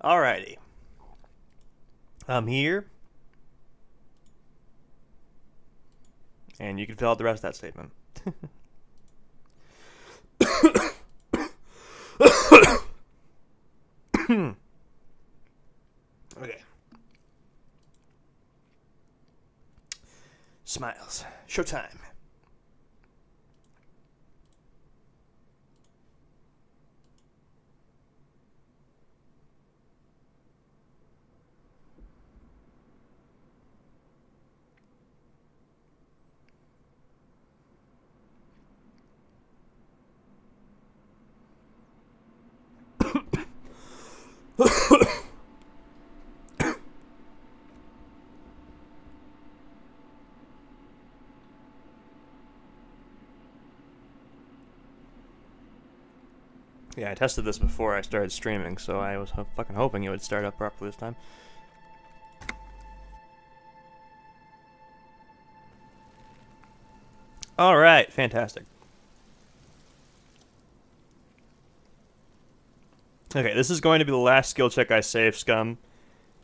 Alrighty. I'm here. And you can fill out the rest of that statement. Okay. Smiles. Showtime. Yeah, I tested this before I started streaming, so I was fucking hoping it would start up properly this time. Alright, fantastic. Okay, this is going to be the last skill check I save, Scum.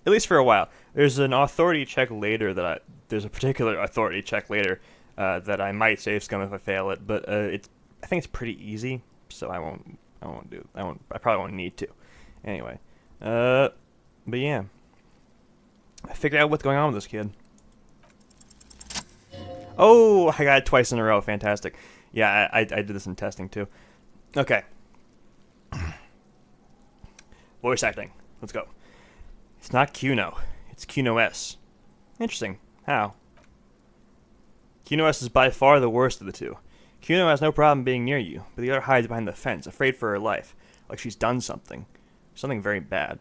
At least for a while. There's an authority check later there's a particular authority check later that I might save Scum if I fail it, but I think it's pretty easy, so I probably won't need to. Anyway, but yeah, I figured out what's going on with this kid. Oh, I got it twice in a row. Fantastic. Yeah, I did this in testing too. Okay. Voice acting. Let's go. It's not Cuno. It's Cuno-S. Interesting. How? Cuno-S is by far the worst of the two. Cuno has no problem being near you, but the other hides behind the fence, afraid for her life, like she's done something. Something very bad.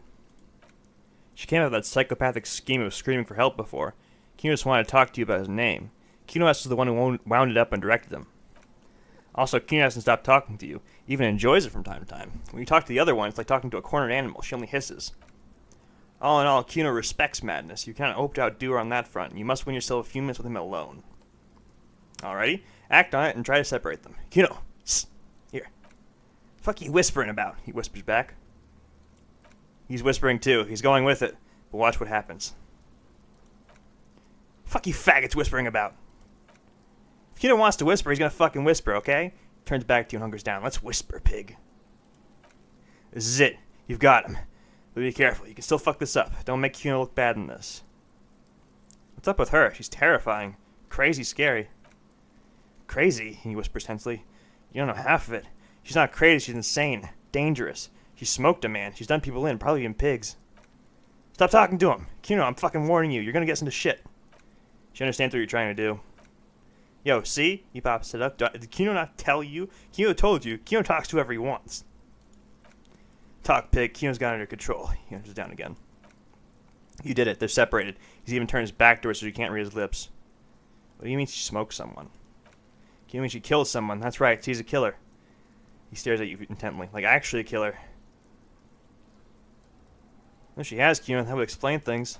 She came up with that psychopathic scheme of screaming for help before. Cuno just wanted to talk to you about his name. Cuno-S is the one who wound it up and directed him. Also, Cuno hasn't stopped talking to you, even enjoys it from time to time. When you talk to the other one, it's like talking to a cornered animal. She only hisses. All in all, Cuno respects madness. You cannot hope to outdo her on that front. You must win yourself a few minutes with him alone. Alrighty? Act on it and try to separate them. Cuno! Here. Fuck you whispering about? He whispers back. He's whispering too. He's going with it. But watch what happens. Fuck you faggots whispering about. If Cuno wants to whisper, he's gonna fucking whisper, okay? Turns back to you and hunkers down. Let's whisper, pig. This is it. You've got him. But be careful. You can still fuck this up. Don't make Cuno look bad in this. What's up with her? She's terrifying. Crazy scary. Crazy, he whispers tensely. You don't know half of it. She's not crazy, she's insane. Dangerous. She smoked a man. She's done people in, probably even pigs. Stop talking to him. Cuno, I'm fucking warning you. You're gonna get us into shit. She understands what you're trying to do. Yo, see? He pops it up. Did Cuno not tell you? Cuno told you. Cuno talks to whoever he wants. Talk, pig. Cuno's got it under control. He hunkers down again. You did it. They're separated. He's even turned his back to her so you can't read his lips. What do you mean she smoked someone? You mean she killed someone? That's right. She's a killer. He stares at you intently. Like, actually a killer. No, she has, Cuno. That would explain things.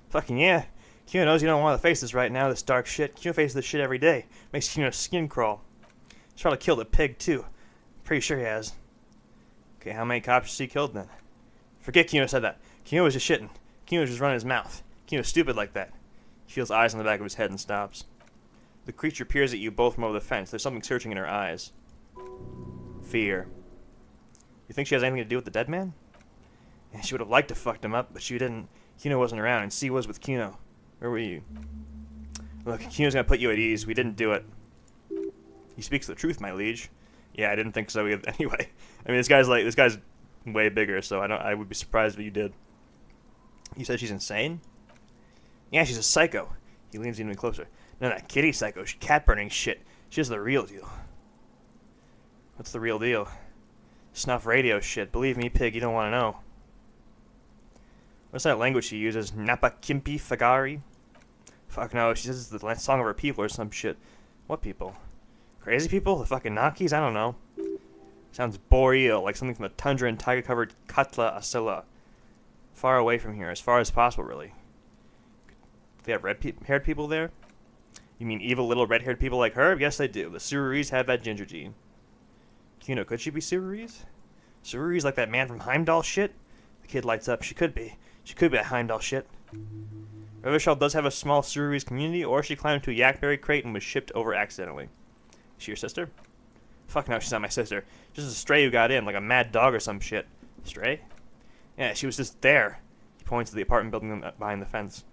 Fucking yeah. Cuno knows you don't want to face this right now, this dark shit. Cuno faces this shit every day. Makes Cuno's skin crawl. He's probably killed a pig, too. Pretty sure he has. Okay, how many cops has he killed, then? Forget Cuno said that. Cuno was just shitting. Cuno was just running his mouth. Cuno's stupid like that. He feels eyes on the back of his head and stops. The creature peers at you both from over the fence. There's something searching in her eyes. Fear. You think she has anything to do with the dead man? Yeah, she would have liked to fucked him up, but she didn't. Cuno wasn't around, and C was with Cuno. Where were you? Look, Cuno's gonna put you at ease. We didn't do it. He speaks the truth, my liege. Yeah, I didn't think so either. Anyway, I mean, this guy's way bigger, so I would be surprised if you did. You said she's insane? Yeah, she's a psycho. He leans even closer. No, not kitty psycho. She's cat-burning shit. She's the real deal. What's the real deal? Snuff radio shit. Believe me, pig, you don't want to know. What's that language she uses? Napa Kimpi Fagari? Fuck no, she says it's the song of her people or some shit. What people? Crazy people? The fucking Nakis? I don't know. Sounds boreal, like something from the tundra and tiger-covered Katla Asila. Far away from here, as far as possible, really. Do they have red-haired people there? You mean evil little red-haired people like her? Yes, they do. The Sururis have that ginger gene. Cuno, could she be Sururis? Sururis like that man from Heimdall shit? The Kid lights up. She could be. She could be a Heimdall shit. Revachol does have a small Surui's community, or she climbed into a yakberry crate and was shipped over accidentally. Is she your sister? Fuck no, she's not my sister. Just a stray who got in, like a mad dog or some shit. Stray? Yeah, she was just there. He points to the apartment building behind the fence.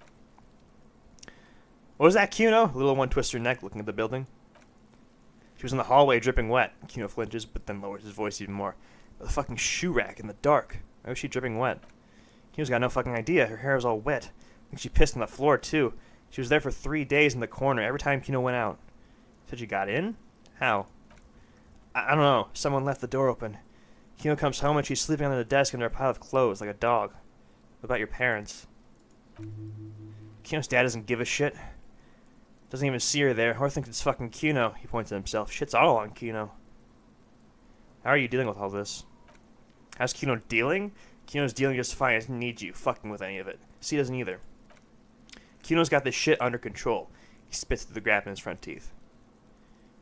What was that, Kuno? The little one twists her neck, looking at the building. She was in the hallway, dripping wet. Kuno flinches, but then lowers his voice even more. The fucking shoe rack in the dark. Why was she dripping wet? Kuno's got no fucking idea. Her hair was all wet. I think she pissed on the floor, too. She was there for 3 days in the corner every time Kuno went out. Said she got in? How? I don't know. Someone left the door open. Kuno comes home and she's sleeping under the desk under a pile of clothes, like a dog. What about your parents? Kuno's dad doesn't give a shit. Doesn't even see her there, or thinks it's fucking Kuno. He points at himself. Shit's all on Kuno. How are you dealing with all this? How's Kuno dealing? Kuno's dealing just fine. He doesn't need you fucking with any of it. C doesn't either. Kuno's got this shit under control. He spits through the gap in his front teeth.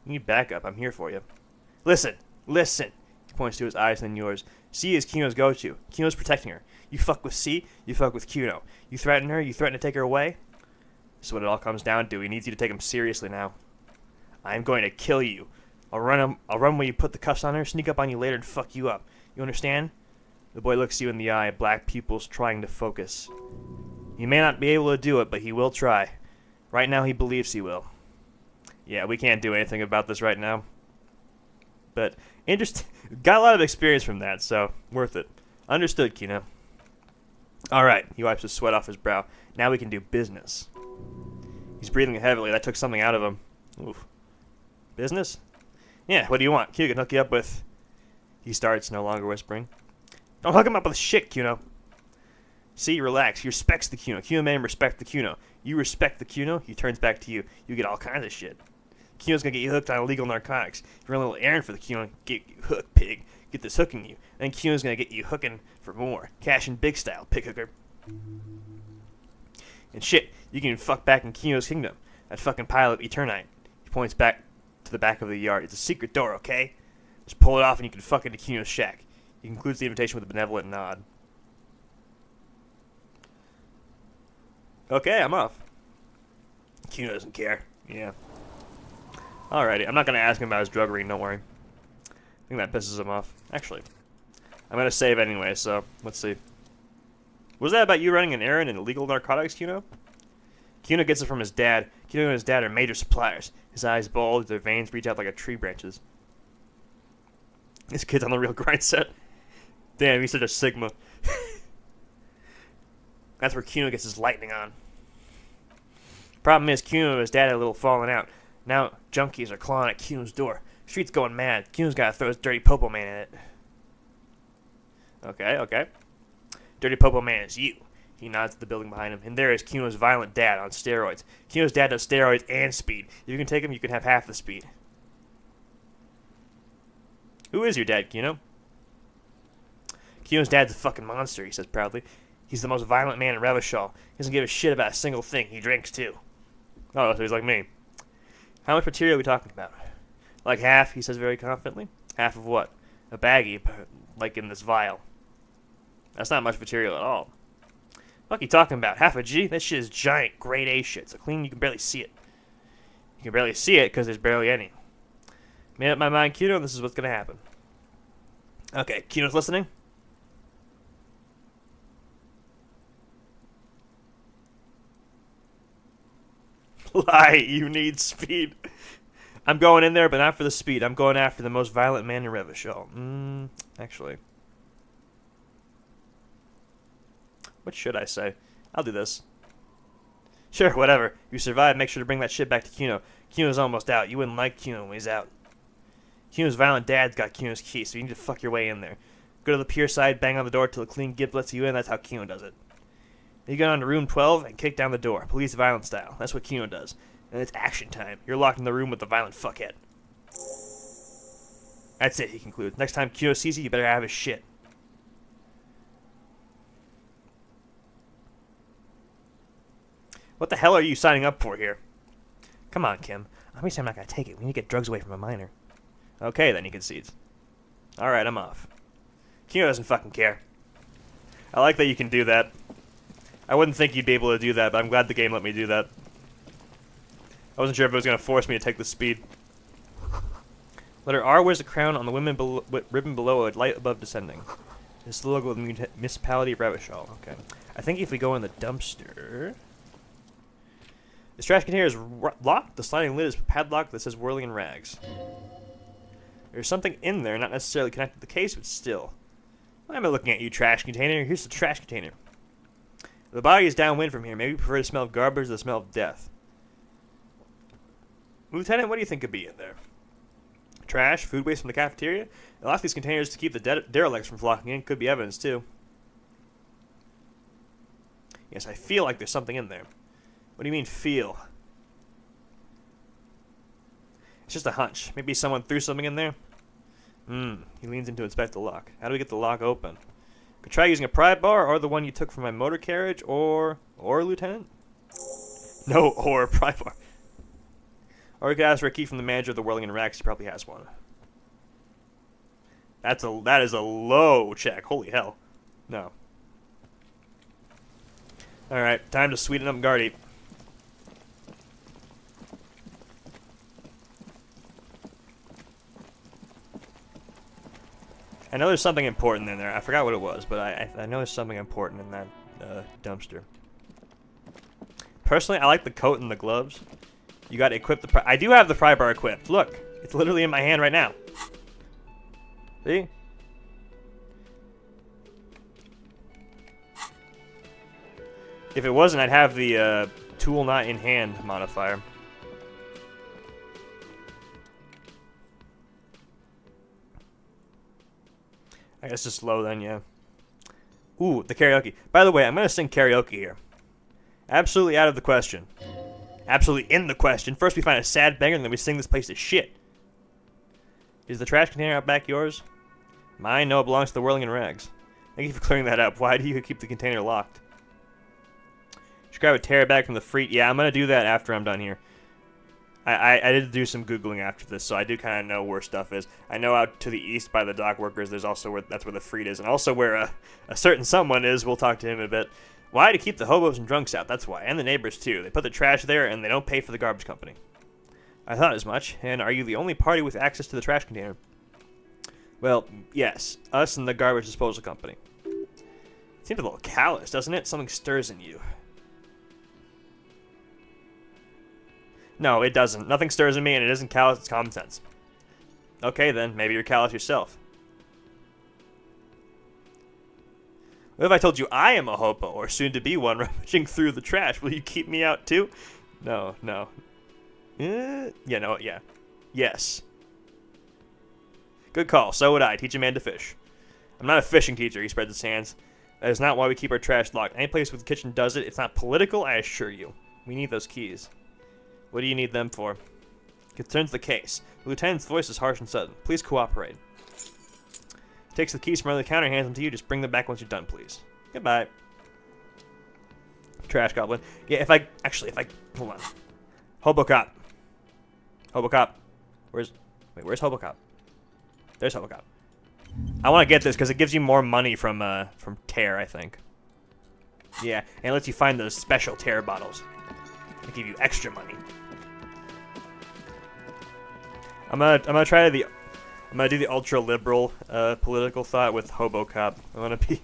You need backup. I'm here for you. Listen! Listen! He points to his eyes and then yours. C is Kuno's go-to. Kuno's protecting her. You fuck with C, you fuck with Kuno. You threaten her, you threaten to take her away. This is what it all comes down to. He needs you to take him seriously now. I'm going to kill you. I'll run when you put the cuffs on her, sneak up on you later and fuck you up. You understand? The boy looks you in the eye, black pupils trying to focus. He may not be able to do it, but he will try. Right now he believes he will. Yeah, we can't do anything about this right now. But, got a lot of experience from that, so worth it. Understood, Kuno. Alright, he wipes the sweat off his brow. Now we can do business. He's breathing heavily. That took something out of him. Oof. Business? Yeah, what do you want? Kuno can hook you up with... He starts, no longer whispering. Don't hook him up with shit, Kuno. See, relax. He respects the Kuno. Kuno made him respect the Kuno. You respect the Kuno, he turns back to you. You get all kinds of shit. Kuno's gonna get you hooked on illegal narcotics. You run a little errand for the Kuno, get you hooked, pig. Get this hooking you. Then Kuno's gonna get you hooking for more. Cash in big style, pig hooker. And shit, you can fuck back in Kuno's kingdom. That fucking pile of Eternite. He points back to the back of the yard. It's a secret door, okay? Just pull it off and you can fuck into Kuno's shack. He concludes the invitation with a benevolent nod. Okay, I'm off. Kuno doesn't care. Yeah. Alrighty, I'm not going to ask him about his drug ring, don't worry. I think that pisses him off. Actually, I'm going to save anyway, so let's see. Was that about you running an errand in illegal narcotics, Kuno? Kuno gets it from his dad. Kuno and his dad are major suppliers. His eyes bulge, their veins reach out like a tree branches. This kid's on the real grind set. Damn, he's such a Sigma. That's where Kuno gets his lightning on. Problem is, Kuno and his dad had a little falling out. Now, junkies are clawing at Kuno's door. Street's going mad. Kuno's got to throw his dirty popo man in it. Okay, okay. Dirty popo man is you. He nods at the building behind him. And there is Kuno's violent dad on steroids. Kuno's dad does steroids and speed. If you can take him, you can have half the speed. Who is your dad, Kuno? Kuno's dad's a fucking monster, he says proudly. He's the most violent man in Revachol. He doesn't give a shit about a single thing. He drinks, too. Oh, so he's like me. How much material are we talking about? Like half, he says very confidently. Half of what? A baggie, like in this vial. That's not much material at all. What are you talking about? Half a G? That shit is giant, grade A shit. So clean you can barely see it. You can barely see it because there's barely any. Made up my mind, Kuno, this is what's going to happen. Okay, Kuno's listening? Lie, you need speed. I'm going in there, but not for the speed. I'm going after the most violent man in Revachol. Actually. What should I say? I'll do this. Sure, whatever. You survive, make sure to bring that shit back to Kuno. Kuno's almost out. You wouldn't like Kuno when he's out. Kuno's violent dad's got Kuno's key, so you need to fuck your way in there. Go to the pier side, bang on the door till a clean gift lets you in. That's how Kuno does it. You go on to room 12 and kick down the door. Police violent style. That's what Kuno does. And it's action time. You're locked in the room with the violent fuckhead. That's it, he concludes. Next time Kuno sees you, you better have his shit. What the hell are you signing up for here? Come on, Kim. Obviously I'm not going to take it. We need to get drugs away from a minor. Okay, then, he concedes. Alright, I'm off. Kuno doesn't fucking care. I like that you can do that. I wouldn't think you'd be able to do that, but I'm glad the game let me do that. I wasn't sure if it was going to force me to take the speed. Letter R wears a crown on the ribbon below, a light above descending. This is the logo of the municipality of Revachol. Okay. I think if we go in the dumpster... This trash container is locked. The sliding lid is padlocked that says whirling in rags. There's something in there, not necessarily connected to the case, but still. Why am I looking at you, trash container? Here's the trash container. The body is downwind from here. Maybe you prefer the smell of garbage or the smell of death. Lieutenant, what do you think could be in there? Trash, food waste from the cafeteria? They lock these containers to keep the derelicts from flocking in. Could be evidence, too. Yes, I feel like there's something in there. What do you mean, feel? It's just a hunch. Maybe someone threw something in there? He leans in to inspect the lock. How do we get the lock open? Could try using a pry bar, or the one you took from my motor carriage, or Lieutenant? No, or pry bar. Or we could ask for a key from the manager of the Whirling in Rags. He probably has one. That is a low check. Holy hell. No. Alright, time to sweeten up Guardy. I know there's something important in there. I forgot what it was, but I know there's something important in that dumpster. Personally, I like the coat and the gloves. You got to equip the... I do have the pry bar equipped. Look, it's literally in my hand right now. See? If it wasn't, I'd have the tool not in hand modifier. I guess just low then, yeah. Ooh, the karaoke. By the way, I'm going to sing karaoke here. Absolutely out of the question. Absolutely in the question. First we find a sad banger, and then we sing this place to shit. Is the trash container out back yours? Mine? No, it belongs to the Whirling in Rags. Thank you for clearing that up. Why do you keep the container locked? Should grab a tear bag from the freight. Yeah, I'm going to do that after I'm done here. I did do some Googling after this, so I do kind of know where stuff is. I know out to the east by the dock workers, there's also that's where the freight is, and also where a certain someone is. We'll talk to him in a bit. Why? To keep the hobos and drunks out, that's why. And the neighbors, too. They put the trash there, and they don't pay for the garbage company. I thought as much. And are you the only party with access to the trash container? Well, yes. Us and the garbage disposal company. It seems a little callous, doesn't it? Something stirs in you. No, it doesn't. Nothing stirs in me, and it isn't callous, it's common sense. Okay, then. Maybe you're callous yourself. What if I told you I am a hobo, or soon-to-be one, rummaging through the trash? Will you keep me out, too? No, no. Yeah, no, yeah. Yes. Good call. So would I. Teach a man to fish. I'm not a fishing teacher, he spreads his hands. That is not why we keep our trash locked. Any place with a kitchen does it. It's not political, I assure you. We need those keys. What do you need them for? Concerns the case. The lieutenant's voice is harsh and sudden. Please cooperate. Takes the keys from under the counter, hands them to you. Just bring them back once you're done, please. Goodbye. Trash goblin. Yeah, if I hold on. Hobocop. Hobocop. Where's Hobocop? There's Hobocop. I want to get this because it gives you more money from tear, I think. Yeah, and it lets you find those special tear bottles. They give you extra money. I'm gonna do the ultra liberal political thought with Hobocop. I wanna be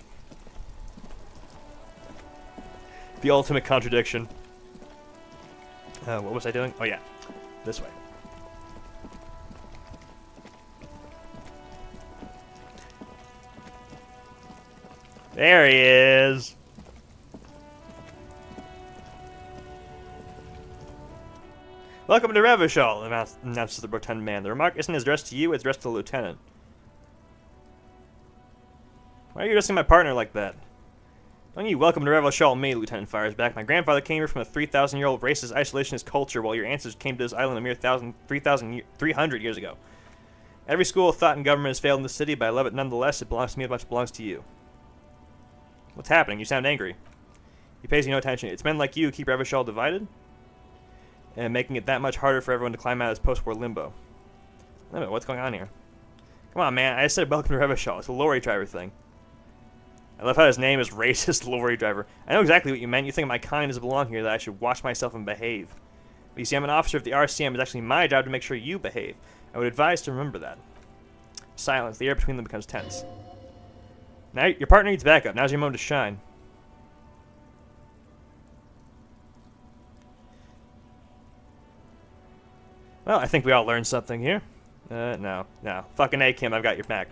the ultimate contradiction. What was I doing? Oh yeah, this way. There he is. Welcome to Revachol, announces the rotund man. The remark isn't addressed to you, it's addressed to the lieutenant. Why are you addressing my partner like that? Don't you welcome to Revachol me, Lieutenant fires back. My grandfather came here from a 3,000-year-old racist isolationist culture while your ancestors came to this island a mere 300 years ago. Every school of thought and government has failed in the city, but I love it nonetheless. It belongs to me as much as it belongs to you. What's happening? You sound angry. He pays you no attention. It's men like you who keep Revachol divided? And making it that much harder for everyone to climb out of this post-war limbo. Wait a minute, what's going on here? Come on, man. I just said welcome to Revachol. It's a lorry driver thing. I love how his name is Racist Lorry Driver. I know exactly what you meant. You think my kind doesn't belong here, that I should watch myself and behave. But you see, I'm an officer of the RCM. It's actually my job to make sure you behave. I would advise to remember that. Silence. The air between them becomes tense. Now your partner needs backup. Now's your moment to shine. Well, I think we all learned something here. No. Fucking A, Kim, I've got your back.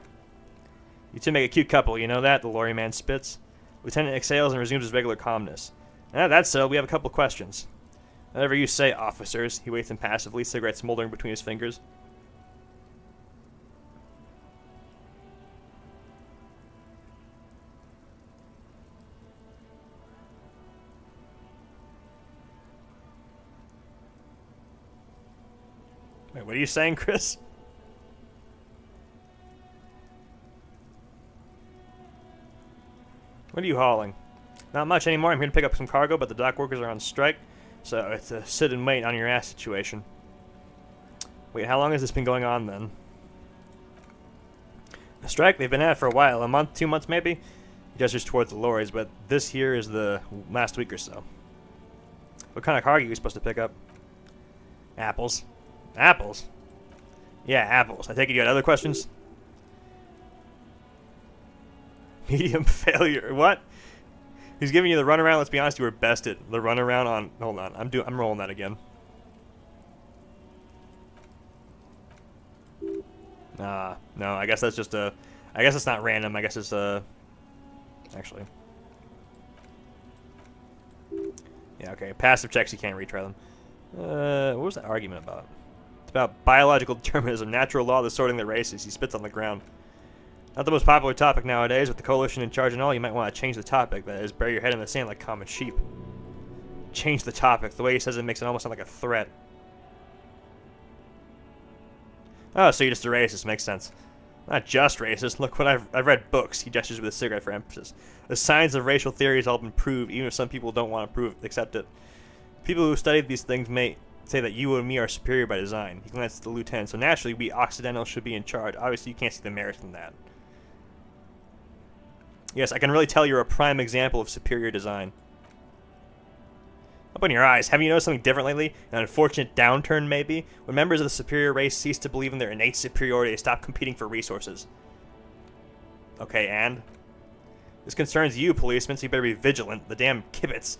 You two make a cute couple, you know that? The lorry man spits. Lieutenant exhales and resumes his regular calmness. That's so. We have a couple questions. Whatever you say, officers. He waits impassively, cigarette smoldering between his fingers. Wait, what are you saying, Chris? What are you hauling? Not much anymore. I'm here to pick up some cargo, but the dock workers are on strike, so it's a sit and wait on your ass situation. Wait, how long has this been going on then? The strike? They've been at it for a while. A month, 2 months maybe? He gestures towards the lorries, but this here is the last week or so. What kind of cargo are you supposed to pick up? Apples. Apples? Yeah, apples. I take it you had other questions? Medium failure. What? He's giving you the runaround. Let's be honest, you were bested. The runaround on... Hold on. I'm rolling that again. No, I guess that's just a... I guess it's not random. I guess it's actually... Yeah, okay. Passive checks, you can't retry them. What was that argument about? It's about biological determinism, natural law, the sorting the races. He spits on the ground. Not the most popular topic nowadays. With the coalition in charge and all, you might want to change the topic. That is, bury your head in the sand like common sheep. Change the topic. The way he says it makes it almost sound like a threat. Oh, so you're just a racist. Makes sense. Not just racist. Look, I've read books. He gestures with a cigarette for emphasis. The science of racial theory has all been proved, even if some people don't want to accept it. People who studied these things may say that you and me are superior by design. He glances at the lieutenant. So naturally, we Occidentals should be in charge. Obviously, you can't see the merits in that. Yes, I can really tell you're a prime example of superior design. Open your eyes. Have you noticed something different lately? An unfortunate downturn, maybe? When members of the superior race cease to believe in their innate superiority, they stop competing for resources. Okay, and? This concerns you, policemen, so you better be vigilant. The damn kibbits,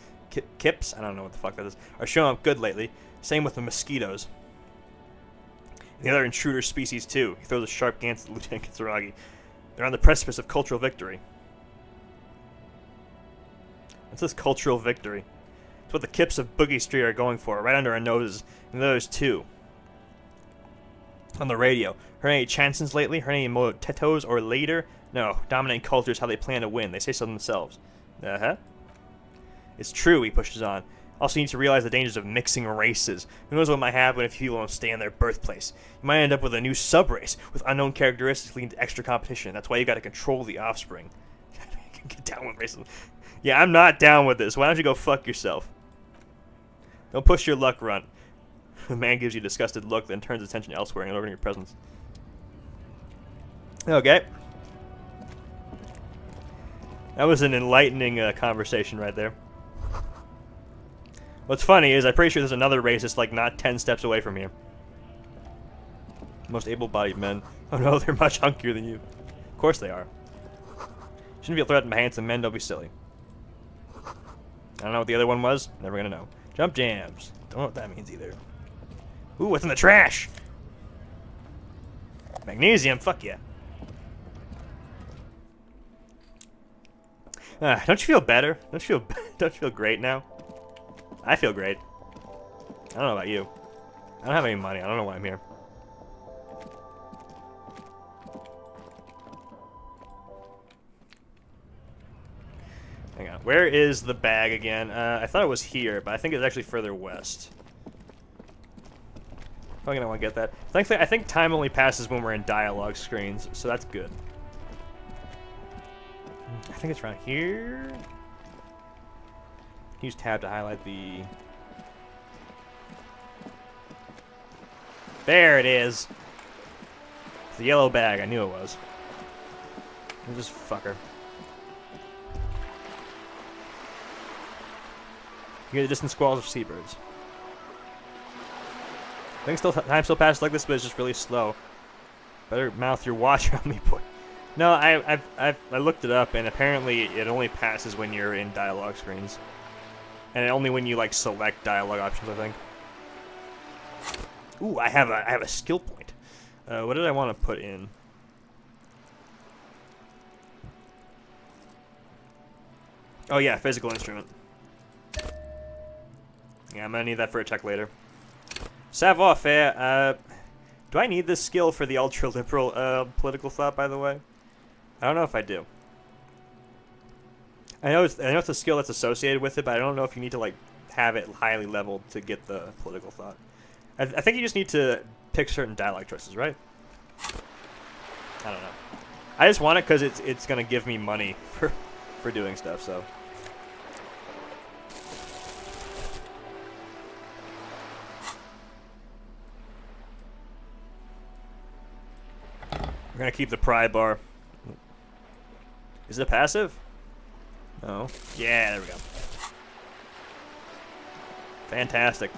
kips? I don't know what the fuck that is, are showing up good lately. Same with the mosquitoes. And the other intruder species, too. He throws a sharp glance at Lieutenant Kitsuragi. They're on the precipice of cultural victory. What's this cultural victory? It's what the kips of Boogie Street are going for, right under our noses. And there's two. On the radio. Heard any chansons lately? Heard any motetos or later? No. Dominating culture is how they plan to win. They say so themselves. Uh-huh. It's true, he pushes on. Also, you need to realize the dangers of mixing races. Who knows what might happen if people don't stay in their birthplace. You might end up with a new sub-race with unknown characteristics leading to extra competition. That's why you gotta control the offspring. Get down with racism. Yeah, I'm not down with this. Why don't you go fuck yourself? Don't push your luck, Runt. The man gives you a disgusted look, then turns attention elsewhere and over in your presence. Okay. That was an enlightening conversation right there. What's funny is I'm pretty sure there's another racist like not 10 steps away from here. Most able-bodied men. Oh no, they're much hunkier than you. Of course they are. Shouldn't feel threatened by handsome men, don't be silly. I don't know what the other one was. Never gonna know. Jump jams. Don't know what that means either. Ooh, what's in the trash? Magnesium, fuck yeah. Don't you feel better? Don't you feel great now? I feel great. I don't know about you. I don't have any money. I don't know why I'm here. Hang on. Where is the bag again? I thought it was here, but I think it's actually further west. Probably gonna want to get that. Thankfully, I think time only passes when we're in dialogue screens, so that's good. I think it's around here. Use tab to highlight the... There it is! It's the yellow bag, I knew it was. This fucker. You hear the distant squalls of seabirds. I think time still passes like this, but it's just really slow. Better mouth your watch on me, boy. No, I looked it up, and apparently it only passes when you're in dialogue screens, and only when you like select dialogue options, I think. Ooh, I have a skill point. What did I want to put in? Oh yeah, physical instrument. Yeah, I'm gonna need that for a check later. Savoir faire. Do I need this skill for the ultra-liberal political thought, by the way? I don't know if I do. I know it's a skill that's associated with it, but I don't know if you need to like have it highly leveled to get the political thought. I think you just need to pick certain dialogue choices, right? I don't know. I just want it because it's gonna give me money for doing stuff. So. We're gonna keep the pry bar. Is it passive? No. Yeah, there we go. Fantastic.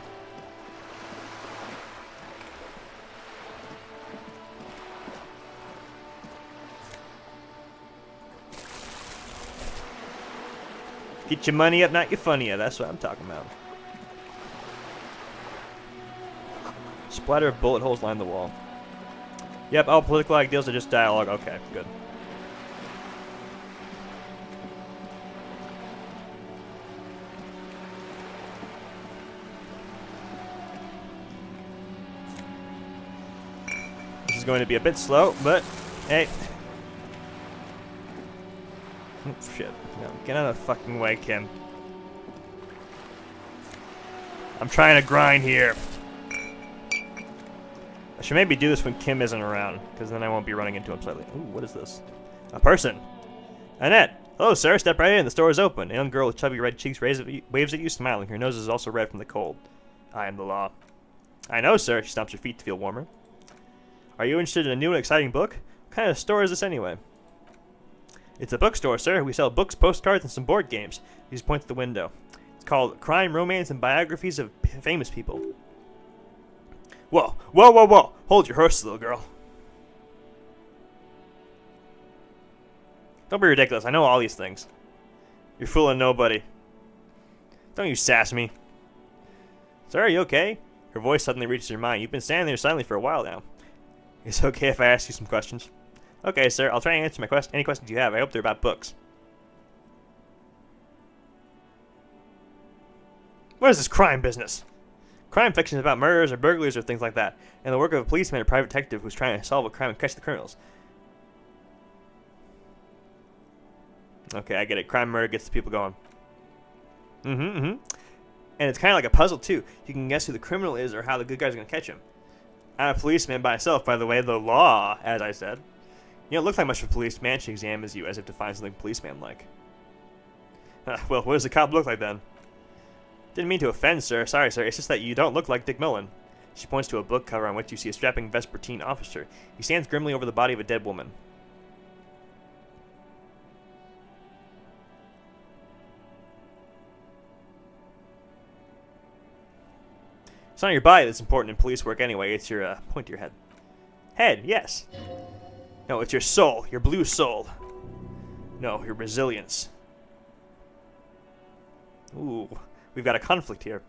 Get your money up, not your funny up. That's what I'm talking about. Splatter of bullet holes line the wall. Yep, all political ideals are just dialogue. Okay, good. This is going to be a bit slow, but hey. Oh, shit. No, get out of the fucking way, Kim. I'm trying to grind here. I should maybe do this when Kim isn't around, because then I won't be running into him slightly. Ooh, what is this? A person. Annette. Hello, sir. Step right in. The store is open. A young girl with chubby red cheeks waves at you, smiling. Her nose is also red from the cold. I am the law. I know, sir. She stomps her feet to feel warmer. Are you interested in a new and exciting book? What kind of store is this anyway? It's a bookstore, sir. We sell books, postcards, and some board games. He just points to the window. It's called Crime, Romance, and Biographies of Famous People. Whoa, whoa, whoa, whoa! Hold your horses, little girl. Don't be ridiculous. I know all these things. You're fooling nobody. Don't you sass me. Sir, are you okay? Her voice suddenly reaches your mind. You've been standing there silently for a while now. It's okay if I ask you some questions. Okay, sir. I'll try and answer any questions you have. I hope they're about books. What is this crime business? Crime fiction is about murders or burglaries or things like that, and the work of a policeman or private detective who's trying to solve a crime and catch the criminals. Okay, I get it. Crime, murder gets the people going. And it's kind of like a puzzle, too. You can guess who the criminal is or how the good guys are going to catch him. I'm a policeman by myself, by the way. The law, as I said. You don't look like much of a policeman. She examines you as if to find something policeman-like. Well, what does a cop look like, then? Didn't mean to offend, sir. Sorry, sir. It's just that you don't look like Dick Mullen. She points to a book cover on which you see a strapping Vespertine officer. He stands grimly over the body of a dead woman. It's not your body that's important in police work anyway. It's your, point to your head. Head, yes. No, it's your soul. Your blue soul. No, your resilience. Ooh. We've got a conflict here.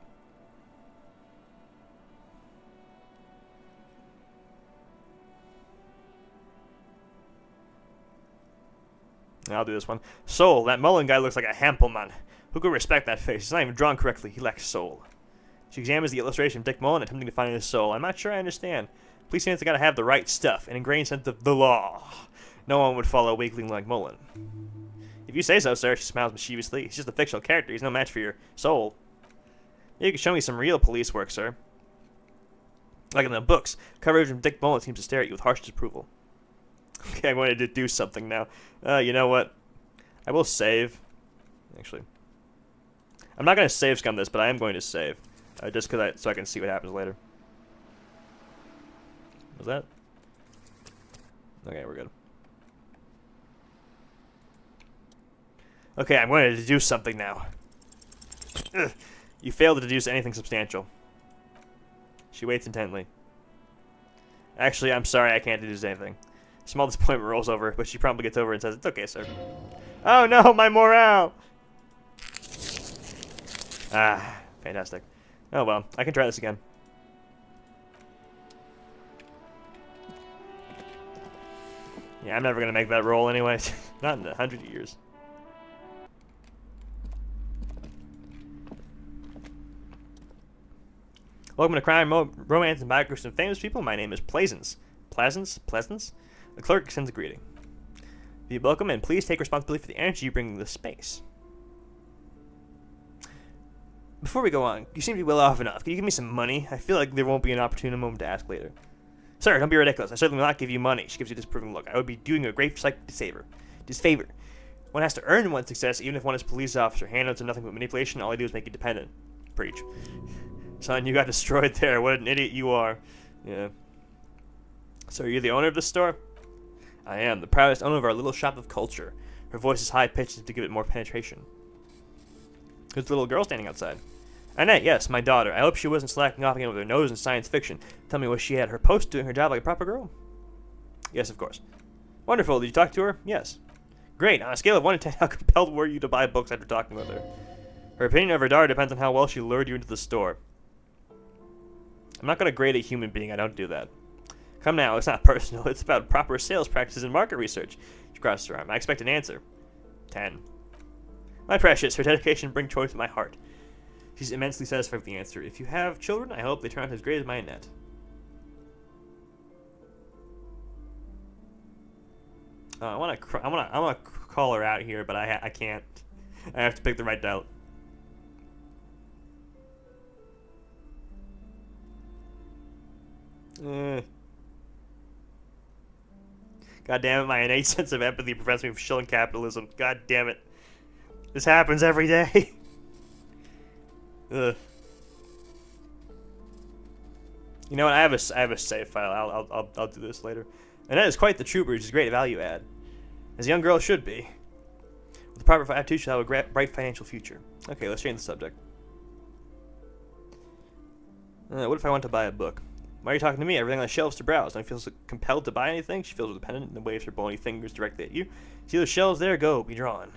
I'll do this one. Soul. That Mullen guy looks like a Hampelmann. Who could respect that face? He's not even drawn correctly. He lacks soul. She examines the illustration of Dick Mullen, attempting to find his soul. I'm not sure I understand. Police fans have got to have the right stuff, an ingrained sense of the law. No one would follow a weakling like Mullen. If you say so, sir, she smiles mischievously. He's just a fictional character. He's no match for your soul. You can show me some real police work, sir. Like in the books, coverage from Dick Mullen seems to stare at you with harsh disapproval. Okay, I'm going to do something now. You know what? I will save. Actually, I'm not going to save scum this, but I am going to save. Just because so I can see what happens later. Was that? Okay, we're good. Okay, I'm going to do something now. Ugh. You failed to deduce anything substantial. She waits intently. Actually, I'm sorry, I can't deduce anything. Small disappointment rolls over, but she promptly gets over and says, "It's okay, sir." Oh no, my morale! Ah, fantastic. Oh well, I can try this again. Yeah, I'm never gonna make that roll anyway. Not in 100 years. Welcome to Crime, Romance, and Biographies of Famous People. My name is Pleasance. Pleasance? The clerk extends a greeting. Be welcome, and please take responsibility for the energy you bring to this space. Before we go on, you seem to be well off enough. Can you give me some money? I feel like there won't be an opportune moment to ask later. Sir, don't be ridiculous. I certainly will not give you money. She gives you a disapproving look. I would be doing a great psychic disfavor. One has to earn one's success, even if one is a police officer. Handouts are nothing but manipulation. All I do is make you dependent. Preach. Son, you got destroyed there. What an idiot you are. Yeah. So, are you the owner of this store? I am, the proudest owner of our little shop of culture. Her voice is high-pitched to give it more penetration. Who's the little girl standing outside? Annette, yes, my daughter. I hope she wasn't slacking off again with her nose in science fiction. Tell me, was she at her post doing her job like a proper girl? Yes, of course. Wonderful. Did you talk to her? Yes. Great. On a scale of 1 to 10, how compelled were you to buy books after talking with her? Her opinion of her daughter depends on how well she lured you into the store. I'm not going to grade a human being. I don't do that. Come now, it's not personal. It's about proper sales practices and market research. She crossed her arm. I expect an answer. 10. My precious, her dedication brings joy to my heart. She's immensely satisfied with the answer. If you have children, I hope they turn out as great as my Annette. I want to call her out here, but I can't. I have to pick the right doubt. God damn it, my innate sense of empathy prevents me from shilling capitalism. God damn it. This happens every day. Ugh. You know what? I have a save file. I'll do this later. And that is quite the trooper, which is a great value add, as a young girl should be. With the proper attitude, she'll have a bright financial future. Okay, let's change the subject. What if I want to buy a book? Why are you talking to me? Everything on the shelves to browse. Don't you feel so compelled to buy anything? She feels dependent and waves her bony fingers directly at you. See those shelves there? Go, be drawn.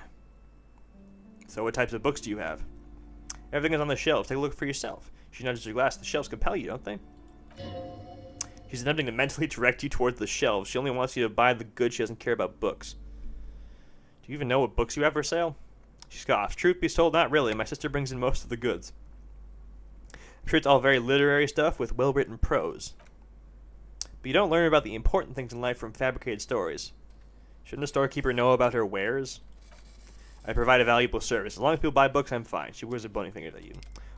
So what types of books do you have? Everything is on the shelves. Take a look for yourself. She nudges her glass. The shelves compel you, don't they? She's attempting to mentally direct you towards the shelves. She only wants you to buy the goods. She doesn't care about books. Do you even know what books you have for sale? She scoffs. Truth be told, not really. My sister brings in most of the goods. I'm sure it's all very literary stuff with well-written prose. But you don't learn about the important things in life from fabricated stories. Shouldn't a storekeeper know about her wares? I provide a valuable service. As long as people buy books, I'm fine. She wears a bony finger at you.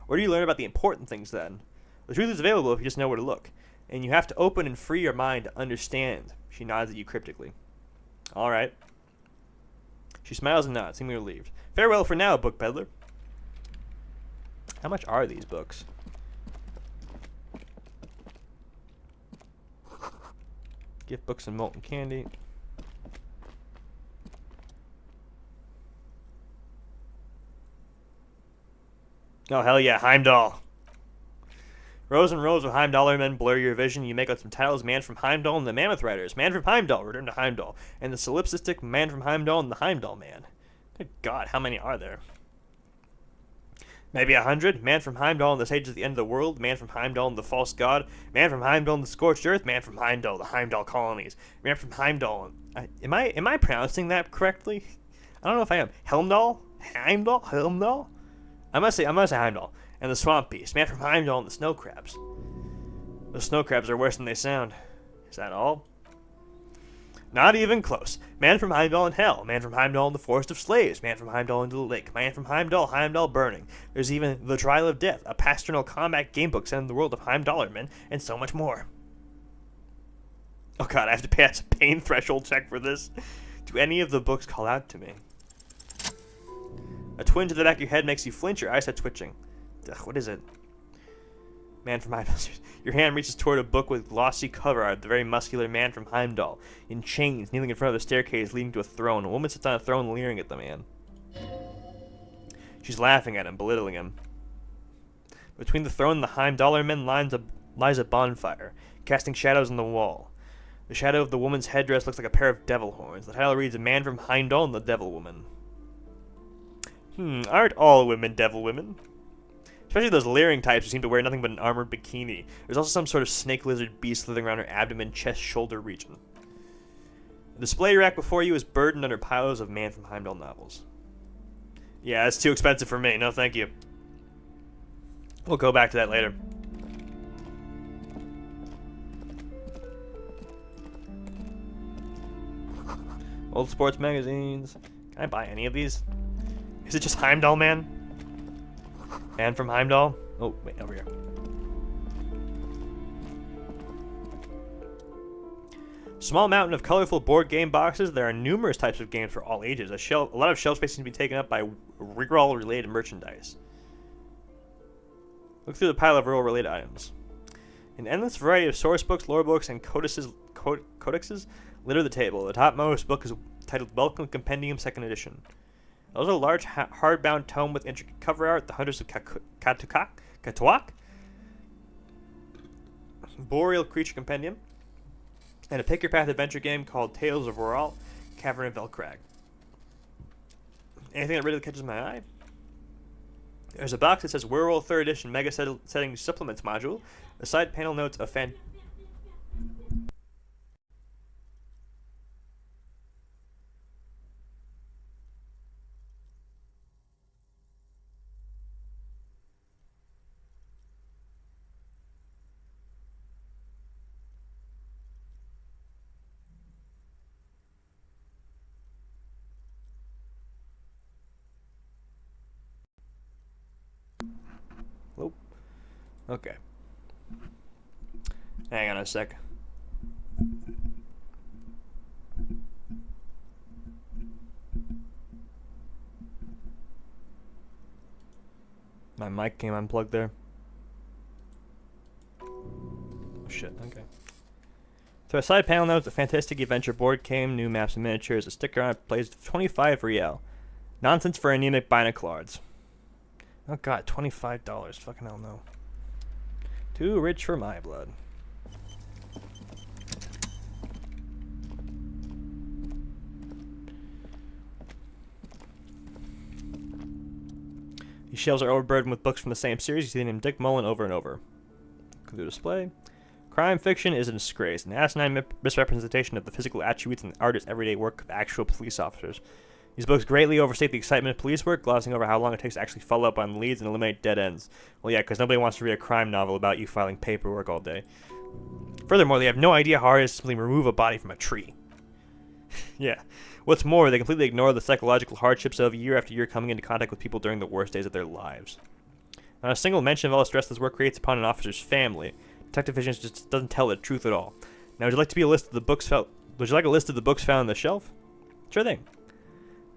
Where do you learn about the important things, then? The truth is available if you just know where to look. And you have to open and free your mind to understand. She nods at you cryptically. All right. She smiles and nods, seemingly relieved. Farewell for now, book peddler. How much are these books? Gift books and molten candy. Oh, hell yeah, Heimdall. Rows and rows of Heimdall men blur your vision. You make out some titles: Man from Heimdall and the Mammoth Riders, Man from Heimdall, Return to Heimdall, and the solipsistic Man from Heimdall and the Heimdall Man. Good God, how many are there? Maybe 100. Man from Heimdall and the Sages of the End of the World, Man from Heimdall and the False God, Man from Heimdall and the Scorched Earth, Man from Heimdall, the Heimdall Colonies, Man from Heimdall. Am I pronouncing that correctly? I don't know if I am. Helmdall? Heimdall? Helmdall? I must say Heimdall. And the Swamp Beast, Man from Heimdall and the Snow Crabs. The Snow Crabs are worse than they sound. Is that all? Not even close. Man from Heimdall in Hell, Man from Heimdall in the Forest of Slaves, Man from Heimdall into the Lake, Man from Heimdall, Heimdall Burning. There's even The Trial of Death, a pastoral combat gamebook set in the world of Heimdallermen, and so much more. Oh god, I have to pass a pain threshold check for this. Do any of the books call out to me? A twinge to the back of your head makes you flinch, your eyes start twitching. Ugh, what is it? Man from Heimdall. Your hand reaches toward a book with glossy cover art. The very muscular Man from Heimdall, in chains, kneeling in front of a staircase leading to a throne. A woman sits on a throne leering at the man. She's laughing at him, belittling him. Between the throne and the Heimdallermen lies a bonfire, casting shadows on the wall. The shadow of the woman's headdress looks like a pair of devil horns. The title reads, A Man from Heimdall and the Devil Woman. Aren't all women devil women? Especially those leering types who seem to wear nothing but an armored bikini. There's also some sort of snake lizard beast slithering around her abdomen, chest, shoulder region. The display rack before you is burdened under piles of Man from Heimdall novels. Yeah, that's too expensive for me. No, thank you. We'll go back to that later. Old sports magazines. Can I buy any of these? Is it just Heimdall Man? Man from Heimdall? Oh, wait, over here. Small mountain of colorful board game boxes. There are numerous types of games for all ages. A lot of shelf space seems to be taken up by Reroll-related merchandise. Look through the pile of Reroll-related items. An endless variety of source books, lore books, and codexes litter the table. The topmost book is titled Welcome Compendium 2nd Edition. Also a large hardbound tome with intricate cover art, The Hunters of Katuak, Boreal Creature Compendium, and a pick-your-path adventure game called Tales of Roral, Cavern of Velkrag. Anything that really catches my eye? There's a box that says Whirlroll 3rd Edition Mega Setting Supplements Module. The side panel notes a Oh. Okay. Hang on a sec. My mic came unplugged there. Oh shit, okay. So a side panel notes a fantastic adventure board game, new maps and miniatures, a sticker on it plays 25 real. Nonsense for anemic binoculars. Oh god, $25. Fucking hell no. Too rich for my blood. These shelves are overburdened with books from the same series. You see the name Dick Mullen over and over. Go through display. Crime fiction is a disgrace, an asinine misrepresentation of the physical attributes and the artist's everyday work of actual police officers. These books greatly overstate the excitement of police work, glossing over how long it takes to actually follow up on leads and eliminate dead ends. Well, yeah, because nobody wants to read a crime novel about you filing paperwork all day. Furthermore, they have no idea how hard it is to simply remove a body from a tree. Yeah. What's more, they completely ignore the psychological hardships of year after year coming into contact with people during the worst days of their lives. Not a single mention of all the stress this work creates upon an officer's family. Detective Vision just doesn't tell the truth at all. Now, would you like to be a list of the books found? Would you like a list of the books found on the shelf? Sure thing.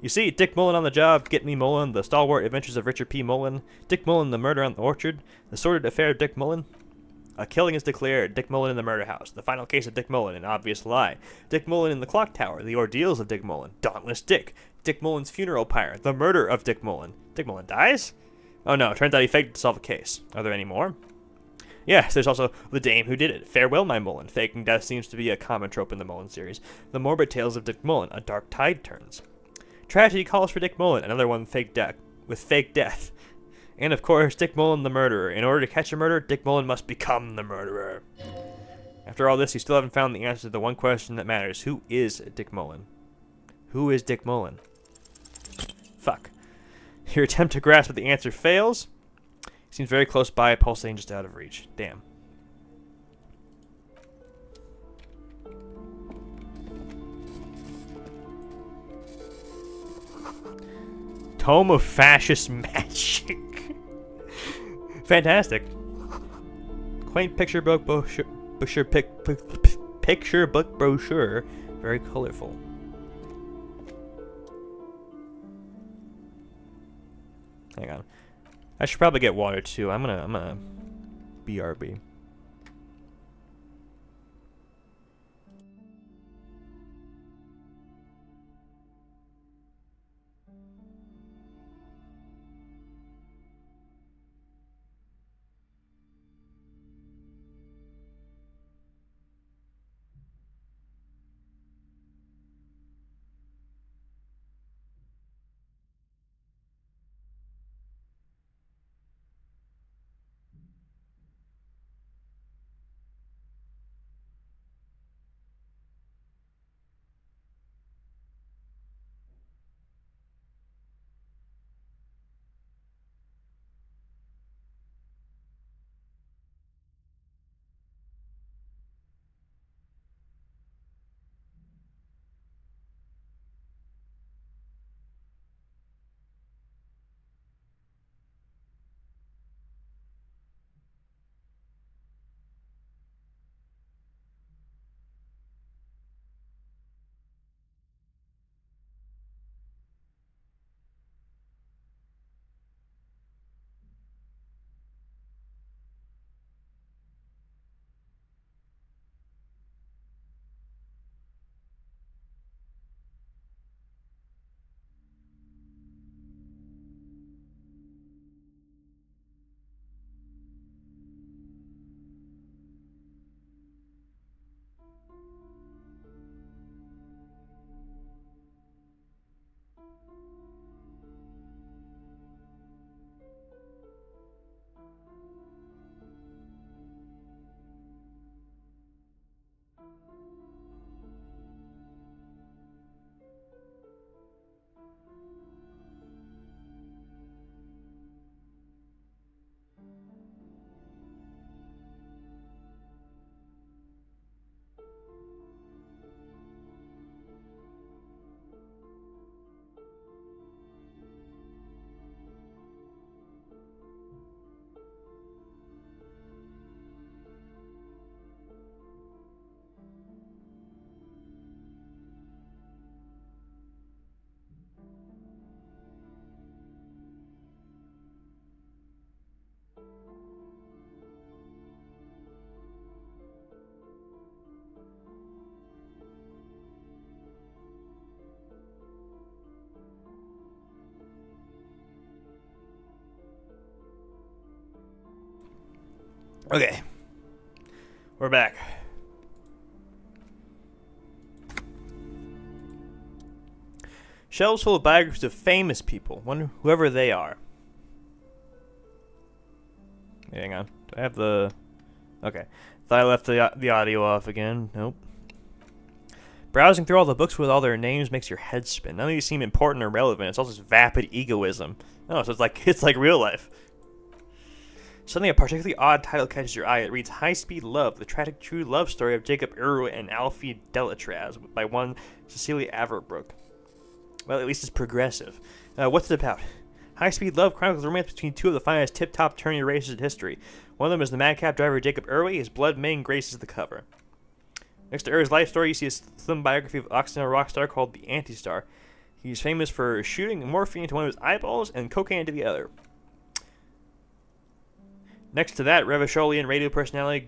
You see, Dick Mullen on the Job, Get Me Mullen, The Stalwart Adventures of Richard P. Mullen, Dick Mullen, The Murder on the Orchard, The Sordid Affair of Dick Mullen, A Killing is Declared, Dick Mullen in the Murder House, The Final Case of Dick Mullen, An Obvious Lie, Dick Mullen in the Clock Tower, The Ordeals of Dick Mullen, Dauntless Dick, Dick Mullen's Funeral Pyre, The Murder of Dick Mullen. Dick Mullen dies? Oh no, turns out he faked to solve the case. Are there any more? Yes, there's also The Dame Who Did It, Farewell My Mullen. Faking death seems to be a common trope in the Mullen series. The Morbid Tales of Dick Mullen, A Dark Tide Turns. Tragedy Calls for Dick Mullen, another one with fake death. And of course, Dick Mullen the Murderer. In order to catch a murderer, Dick Mullen must become the murderer. After all this, you still haven't found the answer to the one question that matters. Who is Dick Mullen? Who is Dick Mullen? Fuck. Your attempt to grasp at the answer fails. Seems very close by, pulsating just out of reach. Damn. Tome of Fascist Magic. Fantastic. Quaint picture book picture book brochure. Very colorful. Hang on. I should probably get water too. I'm gonna BRB. Okay. We're back. Shelves full of biographies of famous people, whoever they are. Hang on. Do I have the... Okay. Thought I left the audio off again. Nope. Browsing through all the books with all their names makes your head spin. None of these seem important or relevant. It's all just vapid egoism. Oh, so it's like real life. Suddenly, a particularly odd title catches your eye. It reads High Speed Love, the tragic true love story of Jacob Irwin and Alfie Delatraz by one Cecilia Averbrook. Well, at least it's progressive. What's it about? High Speed Love chronicles the romance between two of the finest tip-top tourney racers in history. One of them is the madcap driver Jacob Irwin. His blood mane graces the cover. Next to Irwin's life story, you see a slim biography of Occidental rock star called the Anti-Star. He's famous for shooting morphine into one of his eyeballs and cocaine into the other. Next to that, Revacholian radio personality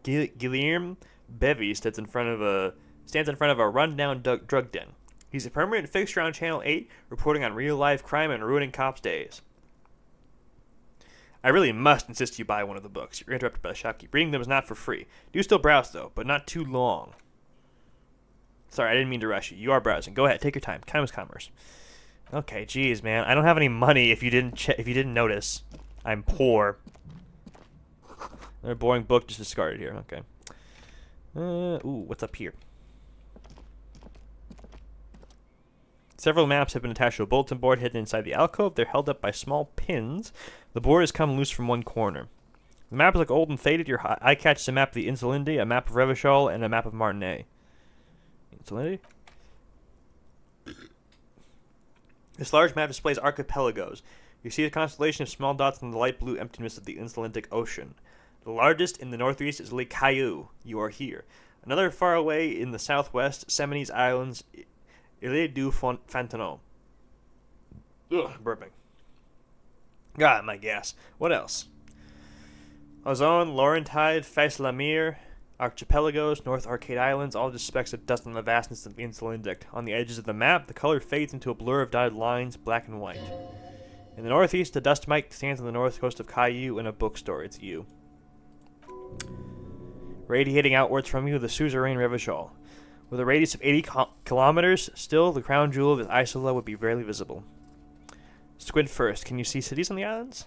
Guilherme Bevy stands in front of a rundown drug den. He's a permanent fixture on Channel 8, reporting on real-life crime and ruining cops' days. I really must insist you buy one of the books. You're interrupted by the shopkeeper. Reading them is not for free. Do still browse, though, but not too long. Sorry, I didn't mean to rush you. You are browsing. Go ahead, take your time. Time is commerce. Okay, geez, man. I don't have any money if you didn't notice. I'm poor. Another boring book just discarded here. Okay. Ooh, what's up here? Several maps have been attached to a bulletin board hidden inside the alcove. They're held up by small pins. The board has come loose from one corner. The maps look old and faded. Your eye catches a map of the Insulinde, a map of Revachol, and a map of Martinez. Insulinde? This large map displays archipelagos. You see a constellation of small dots in the light blue emptiness of the Insulindic Ocean. The largest in the northeast is Lake Caillou. You are here. Another far away in the southwest, Seminoles Islands, Île du Fontenot. Ugh, burping. God, my gas. What else? Ozone, Laurentide, Fes-la-Mer, Archipelagos, North Arcade Islands, all just specks of dust on the vastness of the Insulindic. On the edges of the map, the color fades into a blur of dotted lines, black and white. In the northeast, the dust mite stands on the north coast of Caillou in a bookstore. It's you. Radiating outwards from you, the suzerain Revachol. With a radius of 80 kilometers, still, the crown jewel of his Isola would be barely visible. Squint first. Can you see cities on the islands?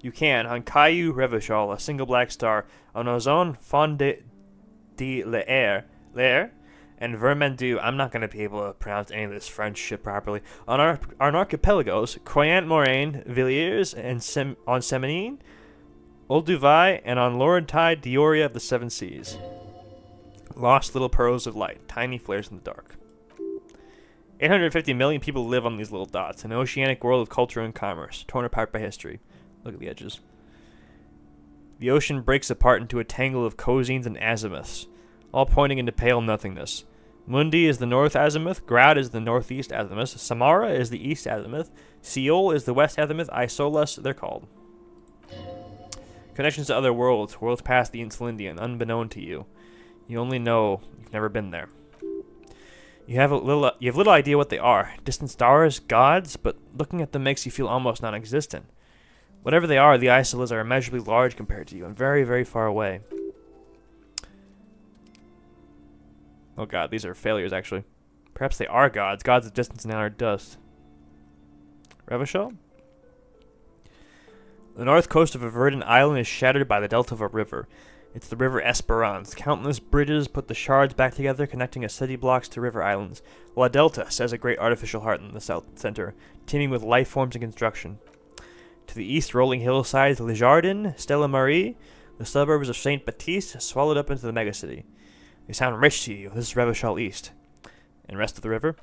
You can. On Caillou, Revachol, a single black star. On Ozone, Fond de l'Air, and Vermandoux. I'm not going to be able to pronounce any of this French shit properly. On archipelagos, Croyant Moraine, Villiers, and on Seminine, Olduvai, and on Laurentide, Dioria of the Seven Seas. Lost little pearls of light, tiny flares in the dark. 850 million people live on these little dots, an oceanic world of culture and commerce, torn apart by history. Look at the edges. The ocean breaks apart into a tangle of cosines and azimuths, all pointing into pale nothingness. Mundi is the north azimuth, Grad is the northeast azimuth, Samara is the east azimuth, Seol is the west azimuth, Isolas, they're called. Connections to other worlds, worlds past the Insulindian, unbeknown to you. You only know you've never been there. You have little idea what they are. Distant stars, gods, but looking at them makes you feel almost non-existent. Whatever they are, the Isolas are immeasurably large compared to you, and very, very far away. Oh god, these are failures, actually. Perhaps they are gods, gods of distance and outer dust. Revachol? The north coast of a verdant island is shattered by the delta of a river. It's the River Esperance. Countless bridges put the shards back together, connecting as city blocks to river islands. La Delta says a great artificial heart in the south center, teeming with life forms and construction. To the east, rolling hillsides, Le Jardin, Stella Marie, the suburbs of Saint Baptiste, swallowed up into the megacity. They sound rich to you. This is Revachol East. And rest of the river?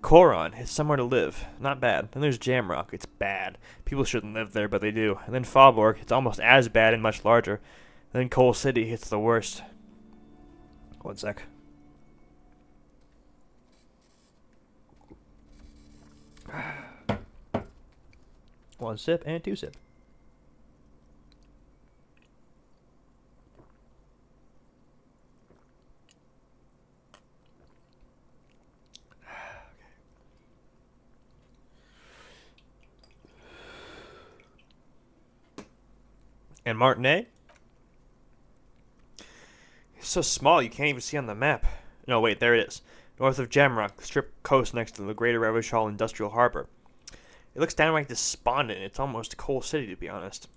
Coron, it's somewhere to live. Not bad. Then there's Jamrock. It's bad. People shouldn't live there, but they do. And then Faubourg. It's almost as bad and much larger. Then Coal City. It's the worst. One sec. One sip and two sip. And Martinet? It's so small you can't even see on the map. No, wait, there it is. North of Jamrock, the strip coast next to the Greater Revachol Industrial Harbor. It looks downright despondent. It's almost Coal City, to be honest.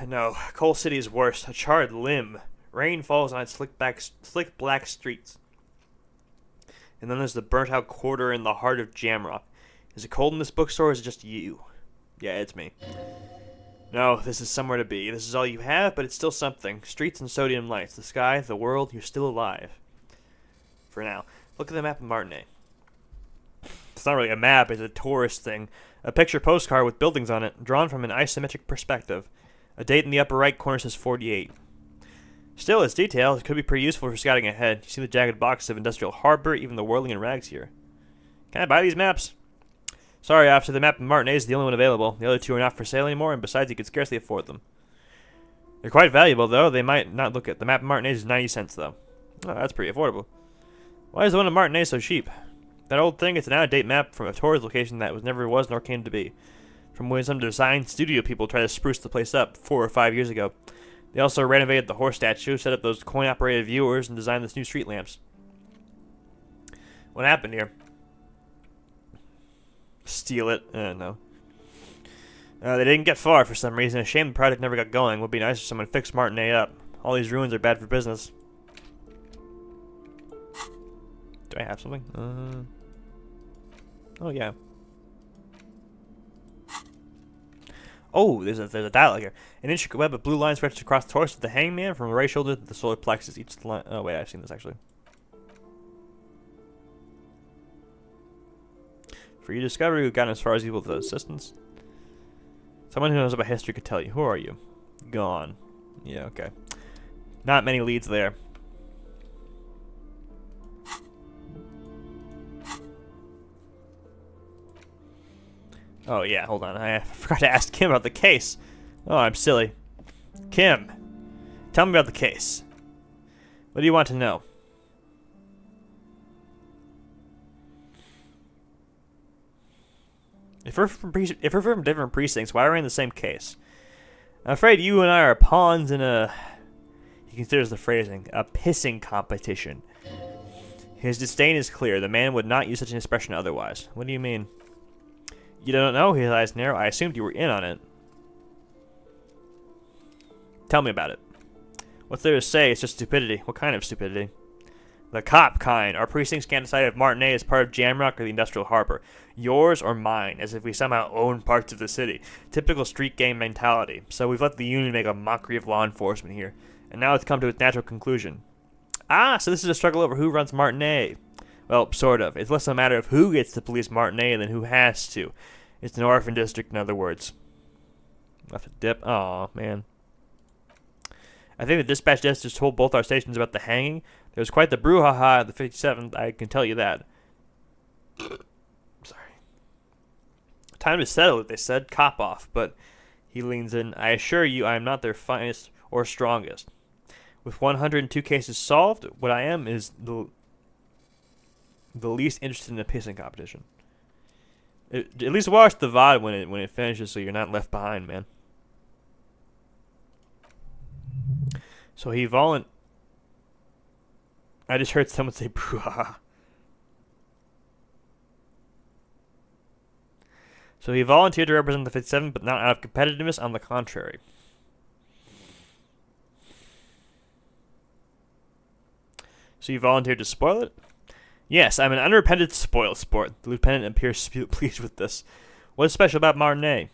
No, Coal City is worse. A charred limb. Rain falls on its slick black streets. And then there's the burnt-out quarter in the heart of Jamrock. Is it cold in this bookstore, or is it just you? Yeah, it's me. No, this is somewhere to be. This is all you have, but it's still something. Streets and sodium lights. The sky, the world, you're still alive. For now. Look at the map of Martinet. It's not really a map, it's a tourist thing. A picture postcard with buildings on it, drawn from an isometric perspective. A date in the upper right corner says 48. Still, it's detailed. It could be pretty useful for scouting ahead. You see the jagged boxes of Industrial Harbor, even the whirling in rags here. Can I buy these maps? Sorry, officer, the map of Martinet is the only one available. The other two are not for sale anymore, and besides, you could scarcely afford them. They're quite valuable, though. They might not look at. The map of Martinet is 90 cents, though. Oh, that's pretty affordable. Why is the one of Martinet so cheap? That old thing, it's an out-of-date map from a tourist location that never was nor came to be. From when some design studio people tried to spruce the place up 4 or 5 years ago. They also renovated the horse statue, set up those coin-operated viewers, and designed this new street lamps. What happened here? Steal it? No. They didn't get far for some reason. A shame the project never got going. Would be nice if someone fixed Martinet up. All these ruins are bad for business. Do I have something? Oh, yeah. Oh, there's a dialogue here. An intricate web of blue lines stretches across the torso of the hangman from the right shoulder to the solar plexus. Each line. Oh wait, I've seen this actually. For you to discover who got as far as evil with the assistance. Someone who knows about history could tell you. Who are you? Gone. Yeah, okay. Not many leads there. Oh, yeah, hold on. I forgot to ask Kim about the case. Oh, I'm silly. Kim, tell me about the case. What do you want to know? If we're from different precincts, why are we in the same case? I'm afraid you and I are pawns in a... He considers the phrasing, a pissing competition. His disdain is clear. The man would not use such an expression otherwise. What do you mean? You don't know? His eyes narrow. I assumed you were in on it. Tell me about it. What's there to say? It's just stupidity. What kind of stupidity? The cop kind. Our precincts can't decide if Martinet is part of Jamrock or the Industrial Harbor. Yours or mine, as if we somehow own parts of the city. Typical street gang mentality. So we've let the Union make a mockery of law enforcement here. And now it's come to its natural conclusion. Ah, so this is a struggle over who runs Martinet. Well, sort of. It's less a matter of who gets to police Martinet than who has to. It's an orphan district, in other words. Left a dip. Aw, man. I think the dispatch desk just told both our stations about the hanging. There was quite the brouhaha at the 57th, I can tell you that. Sorry. Time to settle it, they said. Cop off. But he leans in. I assure you I am not their finest or strongest. With 102 cases solved, what I am is the least interested in a pissing competition. At least watch the VOD when it finishes so you're not left behind, man. So he I just heard someone say brouhaha. So he volunteered to represent the 57, but not out of competitiveness, on the contrary. So you volunteered to spoil it? Yes, I'm an unrepentant spoil sport. The lieutenant appears pleased with this. What's special about Martinet?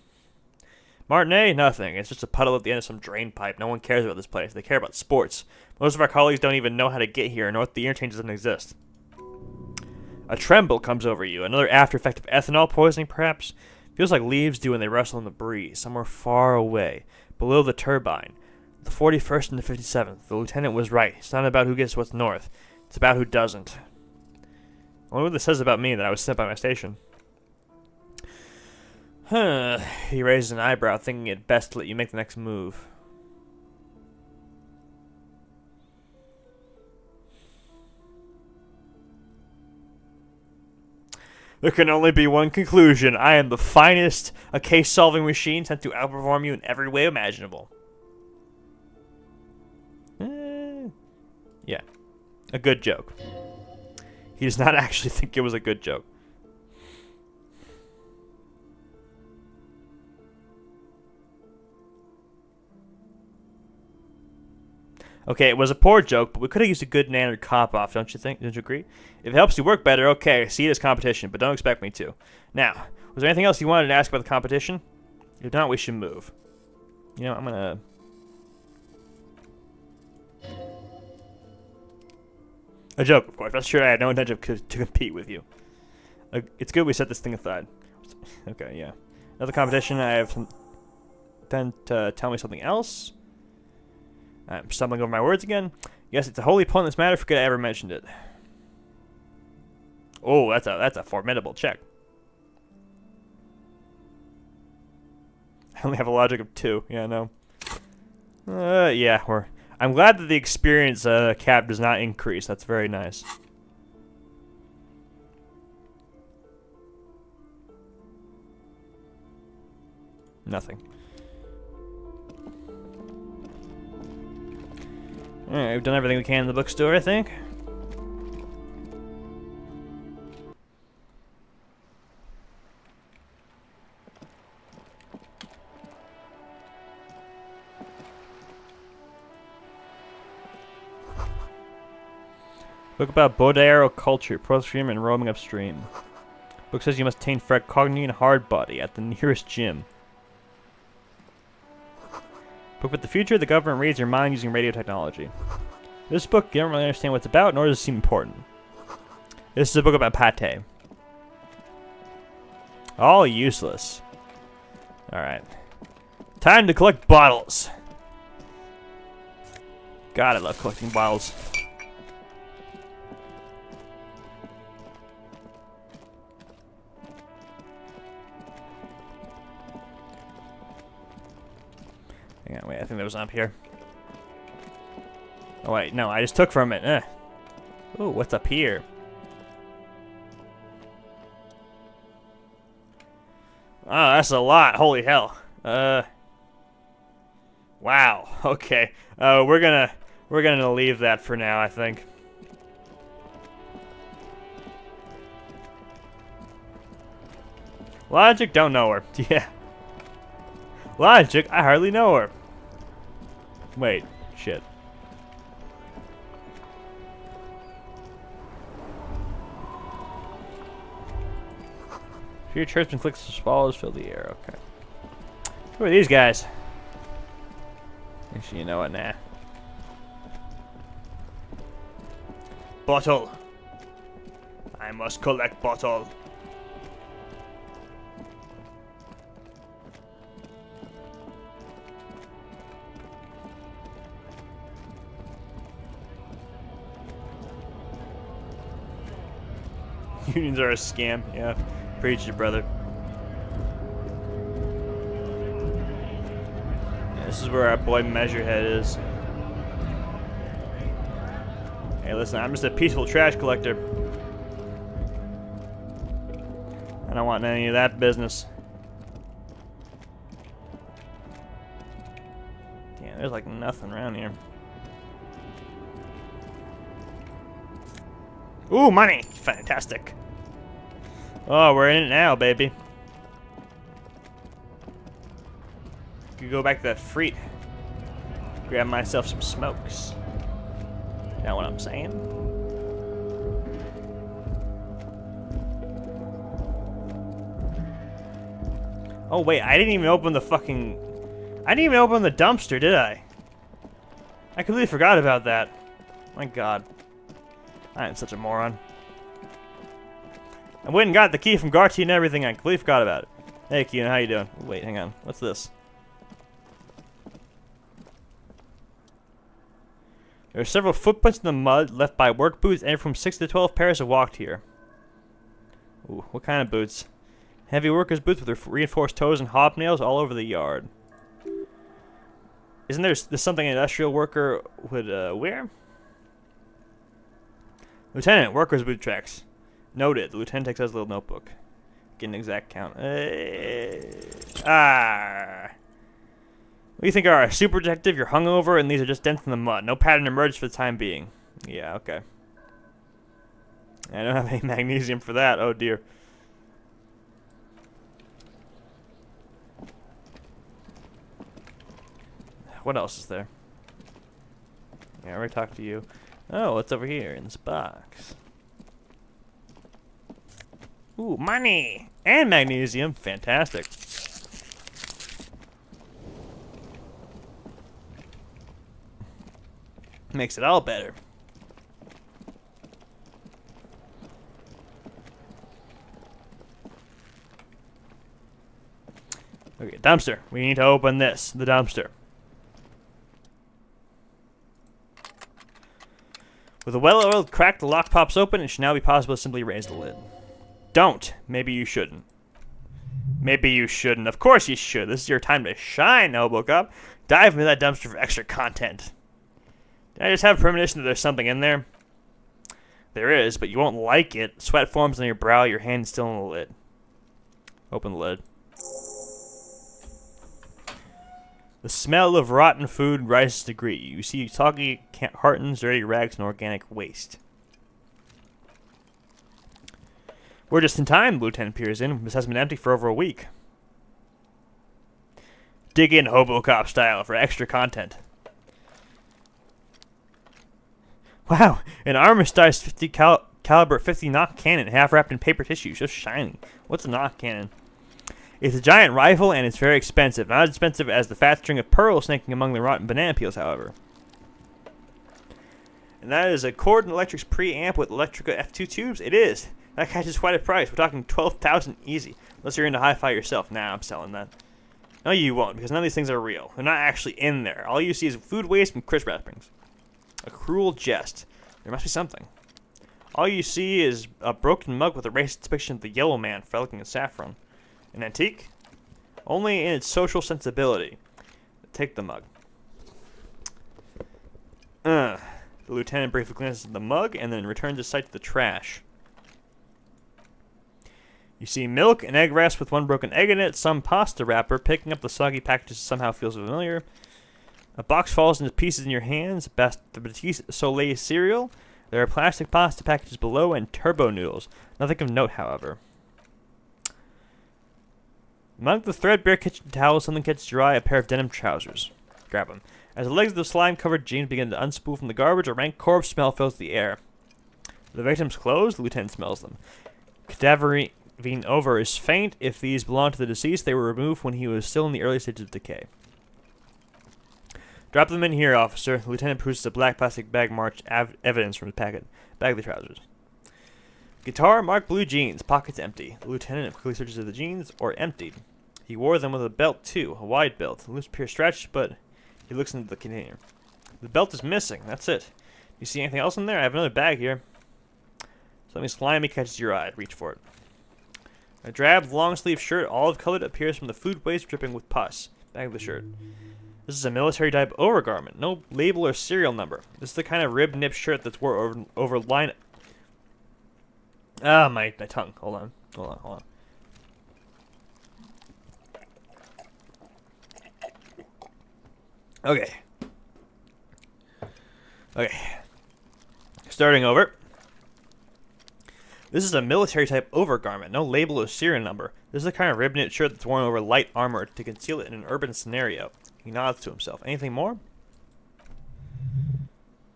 Martinet? Nothing. It's just a puddle at the end of some drain pipe. No one cares about this place. They care about sports. Most of our colleagues don't even know how to get here, nor if the interchange doesn't exist. A tremble comes over you. Another after effect of ethanol poisoning, perhaps? Feels like leaves do when they rustle in the breeze, somewhere far away, below the turbine. The 41st and the 57th. The lieutenant was right. It's not about who gets what's north. It's about who doesn't. I wonder what this says about me, that I was sent by my station. Huh. He raises an eyebrow, thinking it best to let you make the next move. There can only be one conclusion. I am the finest, a case-solving machine sent to outperform you in every way imaginable. Yeah. A good joke. He does not actually think it was a good joke. Okay, it was a poor joke, but we could have used a good nanner cop-off, don't you think? Don't you agree? If it helps you work better, okay, see it as competition, but don't expect me to. Now, was there anything else you wanted to ask about the competition? If not, we should move. You know, I'm gonna... A joke, of course. That's sure I had no intention to compete with you. It's good we set this thing aside. Okay, yeah. Another competition, I have some... Then to tell me something else. I'm stumbling over my words again. Yes, it's a wholly pointless matter. Forget I ever mentioned it. Oh, that's a formidable check. I only have a logic of 2. Yeah, no. Yeah, I'm glad that the experience cap does not increase. That's very nice. Nothing. Alright, we've done everything we can in the bookstore, I think. Book about Bodero culture, pro-stream and roaming upstream. Book says you must attain Frecognian hard body at the nearest gym. Book about the future, the government reads your mind using radio technology. This book, you don't really understand what it's about, nor does it seem important. This is a book about pate. All useless. Alright. Time to collect bottles. God, I love collecting bottles. Hang on, wait, I think that was up here. Oh wait, no, I just took from it. Ooh, what's up here? Oh, that's a lot. Holy hell. Wow. Okay. We're gonna leave that for now, I think. Logic, don't know her. Yeah. Logic, I hardly know her. Wait, shit. Your churchman clicks the swallows, fill the air. Okay. Who are these guys? Actually, you know what? Nah. Bottle. I must collect bottle. Unions are a scam. Yeah. Preach it, brother. Yeah, this is where our boy Measurehead is. Hey, listen, I'm just a peaceful trash collector. I don't want any of that business. Damn, there's like nothing around here. Ooh, money! Fantastic. Oh, we're in it now, baby. Could go back to that freet. Grab myself some smokes. You know what I'm saying? Oh, wait, I didn't even open the fucking... I didn't even open the dumpster, did I? I completely forgot about that. My god. I am such a moron. I went and got the key from Garty and everything. I completely forgot about it. Hey, Keenan, how you doing? Wait, hang on. What's this? There are several footprints in the mud left by work boots, and from 6 to 12 pairs have walked here. Ooh, what kind of boots? Heavy workers' boots with reinforced toes and hobnails all over the yard. Isn't there something an industrial worker would wear? Lieutenant, workers' boot tracks. Noted. The lieutenant takes out his little notebook. Get an exact count. What do you think are a super detective? You're hungover, and these are just dents in the mud. No pattern emerged for the time being. Yeah, okay. I don't have any magnesium for that. Oh dear. What else is there? Yeah, I already talked to you. Oh, what's over here in this box? Ooh, money! And magnesium. Fantastic. Makes it all better. Okay, dumpster. We need to open this. The dumpster. With a well-oiled crack, the lock pops open. It should now be possible to simply raise the lid. Don't. Maybe you shouldn't. Maybe you shouldn't. Of course you should. This is your time to shine, Noble Cop. Dive into that dumpster for extra content. Did I just have premonition that there's something in there? There is, but you won't like it. Sweat forms on your brow. Your hand is still on the lid. Open the lid. The smell of rotten food rises to greet you. You see soggy cartons, dirty rags, and organic waste. We're just in time, the lieutenant peers in. This has been empty for over a week. Dig in Hobocop style for extra content. Wow, an armistice 50 caliber 50 knock cannon, half wrapped in paper tissue, just shiny. What's a knock cannon? It's a giant rifle, and it's very expensive. Not as expensive as the fat string of pearls snaking among the rotten banana peels, however. And that is a Cord and Electric's preamp with Electrica F2 tubes? It is. That catches quite a price. We're talking $12,000 easy. Unless you're into hi-fi yourself. Nah, I'm selling that. No, you won't, because none of these things are real. They're not actually in there. All you see is food waste and crisp wrappings. A cruel jest. There must be something. All you see is a broken mug with a racist depiction of the yellow man frolicking in saffron. An antique? Only in its social sensibility. Take the mug. The lieutenant briefly glances at the mug and then returns his sight to the trash. You see milk, an egg rest with one broken egg in it, some pasta wrapper. Picking up the soggy packages somehow feels familiar. A box falls into pieces in your hands. The Batiste Soleil cereal. There are plastic pasta packages below and turbo noodles. Nothing of note, however. Among the threadbare kitchen towels, something catches your eye, a pair of denim trousers. Grab them. As the legs of the slime-covered jeans begin to unspool from the garbage, a rank corpse smell fills the air. The victim's clothes, the lieutenant smells them. Cadaverine odor is faint. If these belong to the deceased, they were removed when he was still in the early stages of decay. Drop them in here, officer. The lieutenant produces a black plastic bag marked evidence from his bag of the trousers. Guitar, marked blue jeans, pockets empty. The lieutenant quickly searches of the jeans, or emptied. He wore them with a belt, too, a wide belt. The loops appear stretched, but he looks into the container. The belt is missing, that's it. Do you see anything else in there? I have another bag here. Something slimy catches your eye. Reach for it. A drab, long-sleeved shirt, olive-colored, appears from the food waste dripping with pus. Bag of the shirt. This is a military-type overgarment. No label or serial number. This is the kind of rib-nip shirt that's worn over line... Ah, my tongue. Hold on. Okay. Starting over. This is a military-type overgarment. No label or serial number. This is the kind of rib-knit shirt that's worn over light armor to conceal it in an urban scenario. He nods to himself. Anything more?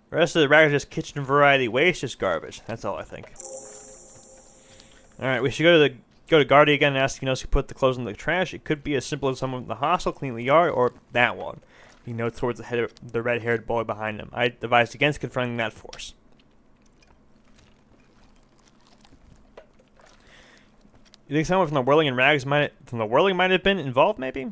The rest of the rag is just kitchen variety waste, just garbage. That's all I think. Alright, we should go to Guardy again and ask if he knows who put the clothes in the trash. It could be as simple as someone in the hostel cleaning the yard, or that one. He notes towards the red-haired boy behind him. I advised against confronting that force. You think someone from the whirling and rags might have been involved, maybe?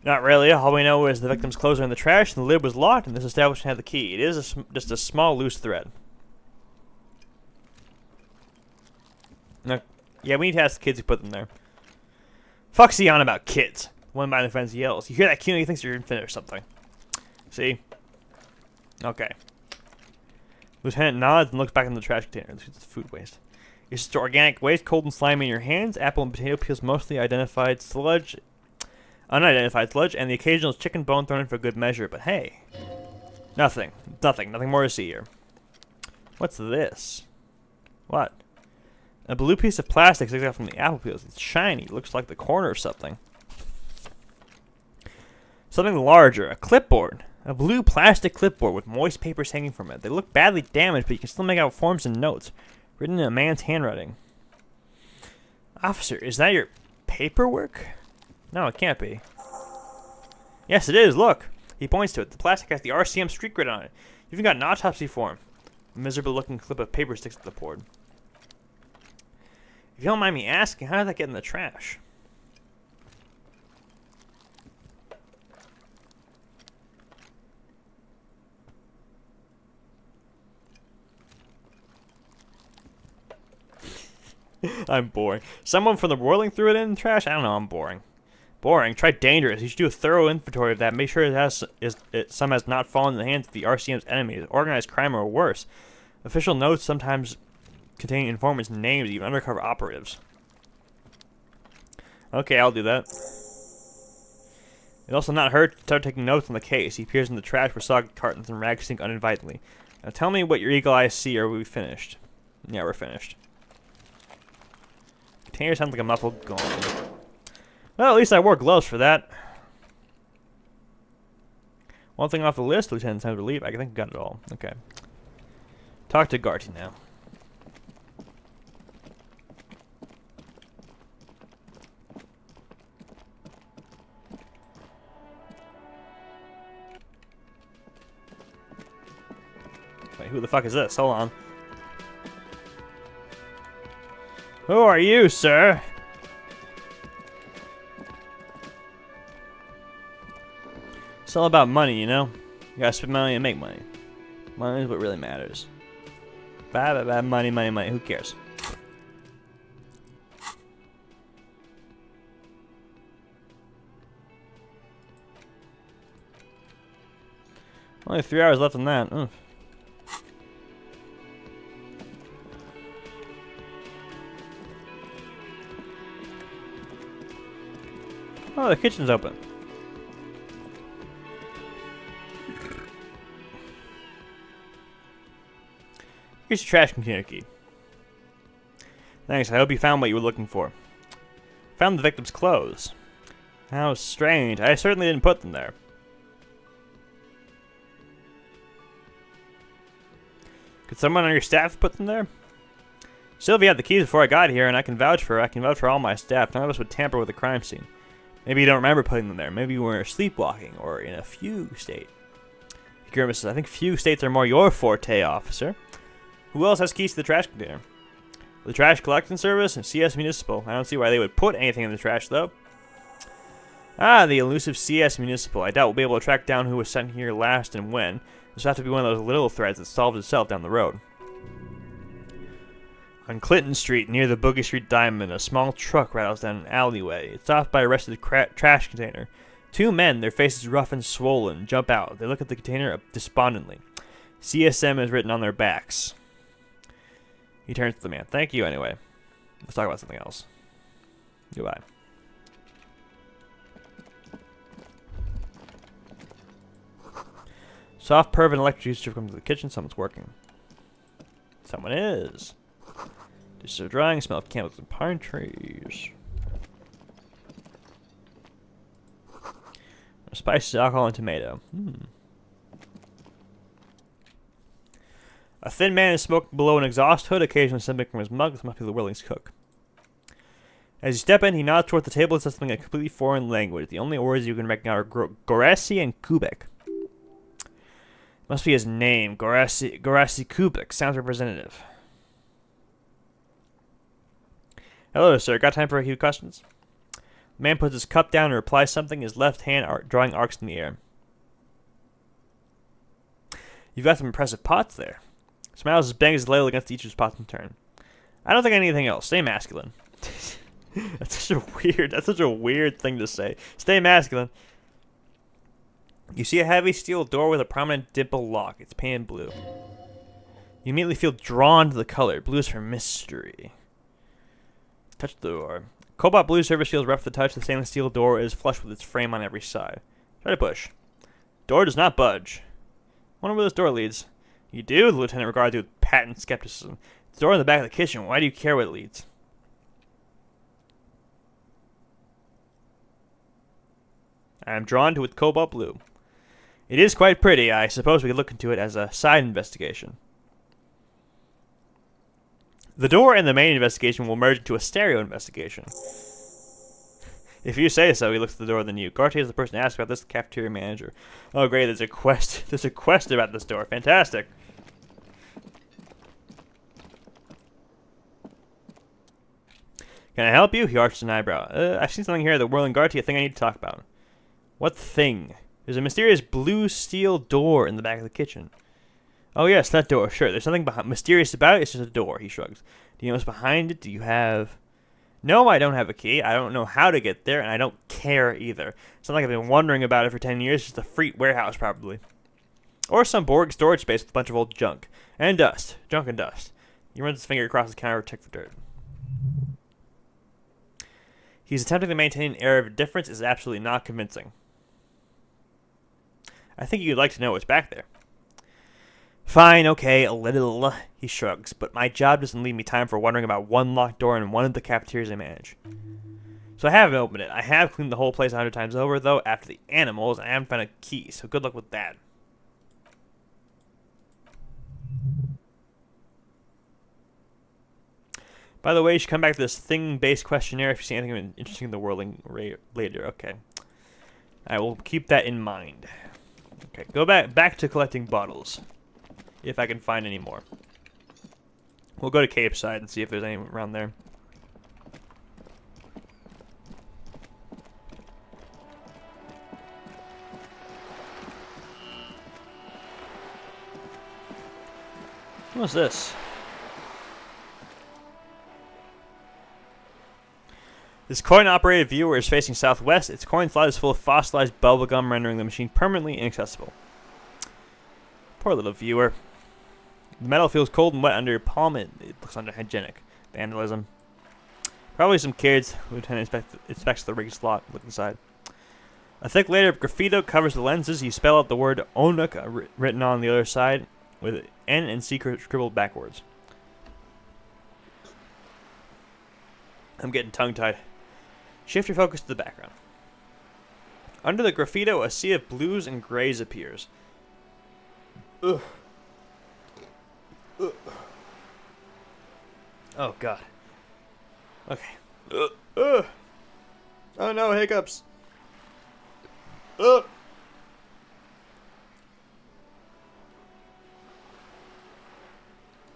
Not really. All we know is the victim's clothes are in the trash, and the lid was locked, and this establishment had the key. It is just a small loose thread. No, yeah, we need to ask the kids who put them there. Fuck's he on about kids? One behind the fence yells. You hear that, Kino? He thinks you're infant or something. See? Okay. Lieutenant nods and looks back in the trash container. This is food waste. It's just organic waste, cold and slimy in your hands. Apple and potato peels, mostly identified sludge, unidentified sludge, and the occasional chicken bone thrown in for good measure. But hey, nothing more to see here. What's this? What? A blue piece of plastic sticks out from the apple peels. It's shiny. Looks like the corner of something. Something larger. A clipboard. A blue plastic clipboard with moist papers hanging from it. They look badly damaged, but you can still make out forms and notes. Written in a man's handwriting. Officer, is that your paperwork? No, it can't be. Yes, it is. Look. He points to it. The plastic has the RCM street grid on it. You've even got an autopsy form. A miserable looking clip of paper sticks to the board. If you don't mind me asking, how did that get in the trash? I'm boring. Someone from the whirling threw it in the trash? I don't know, I'm boring. Boring? Try dangerous. You should do a thorough inventory of that. Make sure some has not fallen in the hands of the RCM's enemies, organized crime, or worse. Official notes sometimes contain informants' names, even undercover operatives. Okay, I'll do that. It also not hurt to start taking notes on the case. He peers in the trash where soggy cartons and rags stink uninvitingly. Now tell me what your eagle eyes see, or are we finished? Yeah, we're finished. Container sounds like a muffled gong. Well, at least I wore gloves for that. One thing off the list, Lieutenant sounds relieved. I think I got it all. Okay. Talk to Garty now. Wait, who the fuck is this? Hold on. Who are you, sir? It's all about money, you know? You gotta spend money and make money. Money is what really matters. Money, money, money. Who cares? Only 3 hours left on that. Ugh. Oh, the kitchen's open. Here's your trash container key. Thanks, I hope you found what you were looking for. Found the victim's clothes. How strange. I certainly didn't put them there. Could someone on your staff put them there? Sylvia had the keys before I got here, and I can vouch for her. I can vouch for all my staff. None of us would tamper with a crime scene. Maybe you don't remember putting them there. Maybe you were sleepwalking or in a fugue state. He grimaces. I think fugue states are more your forte, officer. Who else has keys to the trash container? The trash collection service and CS Municipal. I don't see why they would put anything in the trash, though. Ah, the elusive CS Municipal. I doubt we'll be able to track down who was sent here last and when. This will have to be one of those little threads that solves itself down the road. On Clinton Street, near the Boogie Street Diamond, a small truck rattles down an alleyway. It's stopped by a rusted trash container. Two men, their faces rough and swollen, jump out. They look at the container despondently. CSM is written on their backs. He turns to the man. Thank you, anyway. Let's talk about something else. Goodbye. Soft perv and electric juice come to the kitchen. Someone's working. Someone is. Dishes are drying. Smell of candles and pine trees. Spices, alcohol, and tomato. A thin man is smoking below an exhaust hood, occasionally sipping from his mug. This must be the Whirling's cook. As you step in, he nods toward the table and says something in a completely foreign language. The only words you can recognize are Goresi and Kubek. Must be his name. Goresi Kubek. Sounds representative. Hello, sir. Got time for a few questions? The man puts his cup down and replies something, his left hand drawing arcs in the air. You've got some impressive pots there. Smiles as bangs his ladle against each of his pots in turn. I don't think anything else. Stay masculine. That's such a weird thing to say. Stay masculine. You see a heavy steel door with a prominent dimple lock. It's painted blue. You immediately feel drawn to the color. Blue is for mystery. Touch the door. Cobalt blue surface feels rough to the touch. The stainless steel door is flush with its frame on every side. Try to push. Door does not budge. Wonder where this door leads. You do? The lieutenant regards you with patent skepticism. It's the door in the back of the kitchen. Why do you care where it leads? I am drawn to it cobalt blue. It is quite pretty. I suppose we could look into it as a side investigation. The door and the main investigation will merge into a stereo investigation. If you say so, he looks at the door, then you. Garty is the person to ask about this, the cafeteria manager. Oh, great, there's a quest. There's a quest about this door. Fantastic. Can I help you? He arched an eyebrow. I've seen something here, the whirling Garty, a thing I need to talk about. What thing? There's a mysterious blue steel door in the back of the kitchen. Oh, yes, that door. Sure, there's something mysterious about it. It's just a door, he shrugs. Do you know what's behind it? Do you have... No, I don't have a key. I don't know how to get there, and I don't care either. It's not like I've been wondering about it for 10 years. It's just a freak warehouse, probably. Or some Borg storage space with a bunch of old junk. And dust. Junk and dust. He runs his finger across the counter to check the dirt. He's attempting to maintain an air of indifference. Is absolutely not convincing. I think you'd like to know what's back there. Fine, okay, a little, he shrugs, but my job doesn't leave me time for wondering about one locked door in one of the cafeterias I manage. So I haven't opened it. I have cleaned the whole place 100 times over, though, after the animals, and I haven't found a key, so good luck with that. By the way, you should come back to this thing-based questionnaire if you see anything interesting in the whirling later. Okay. I will keep that in mind. Okay, go back to collecting bottles. If I can find any more. We'll go to Cape Side and see if there's any around there. What's this? This coin-operated viewer is facing southwest. Its coin slot is full of fossilized bubblegum, rendering the machine permanently inaccessible. Poor little viewer. The metal feels cold and wet under your palm. It looks unhygienic. Vandalism. Probably some kids. Lieutenant inspects the rig slot. Look inside. A thick layer of graffito covers the lenses. You spell out the word Onuk written on the other side with N and C scribbled backwards. I'm getting tongue-tied. Shift your focus to the background. Under the graffito, a sea of blues and grays appears. Ugh. Ugh. Oh, God. Okay. Oh, no, hiccups. Okay,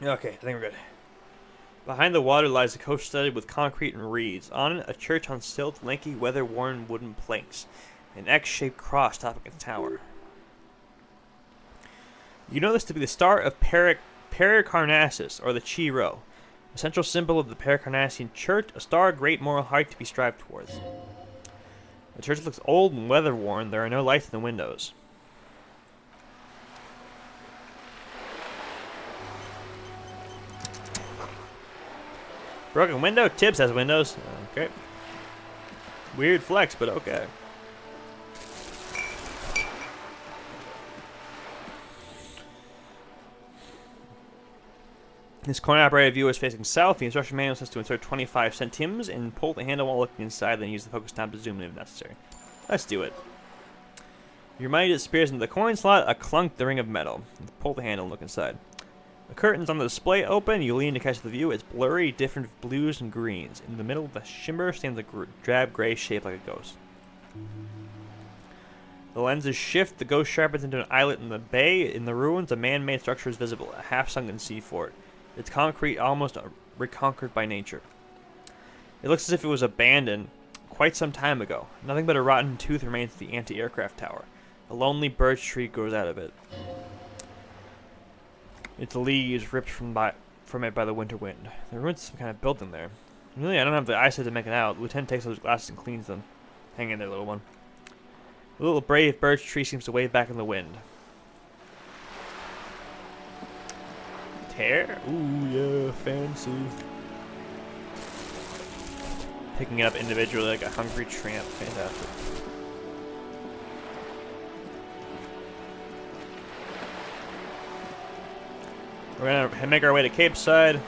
I think we're good. Behind the water lies a coach studded with concrete and reeds. On it, a church on stilts, lanky, weather-worn wooden planks. An X-shaped cross topping its tower. You know this to be the star of Pericarnassus, or the Chi-Rho, a central symbol of the Pericarnassian Church, a star of great moral height to be strived towards. The church looks old and weather-worn. There are no lights in the windows. Broken window? Tibbs has windows. Okay. Weird flex, but okay. This coin-operated view is facing south. The instruction manual says to insert 25 centimes and pull the handle while looking inside, then use the focus knob to zoom in if necessary. Let's do it. Your money disappears into the coin slot. A clunk, the ring of metal. Pull the handle and look inside. The curtains on the display open. You lean to catch the view. It's blurry, different blues and greens. In the middle of the shimmer stands a drab gray shape like a ghost. The lenses shift. The ghost sharpens into an islet in the bay. In the ruins, a man-made structure is visible, a half-sunken sea fort. It's concrete, almost reconquered by nature. It looks as if it was abandoned quite some time ago. Nothing but a rotten tooth remains at the anti-aircraft tower. A lonely birch tree grows out of it. Its leaves ripped from it by the winter wind. The ruins of some kind of building there. Really, I don't have the eyesight to make it out. The lieutenant takes those glasses and cleans them. Hang in there, little one. The little brave birch tree seems to wave back in the wind. tear. Ooh, yeah, fancy. Picking it up individually like a hungry tramp. Fantastic. We're gonna make our way to Cape Side,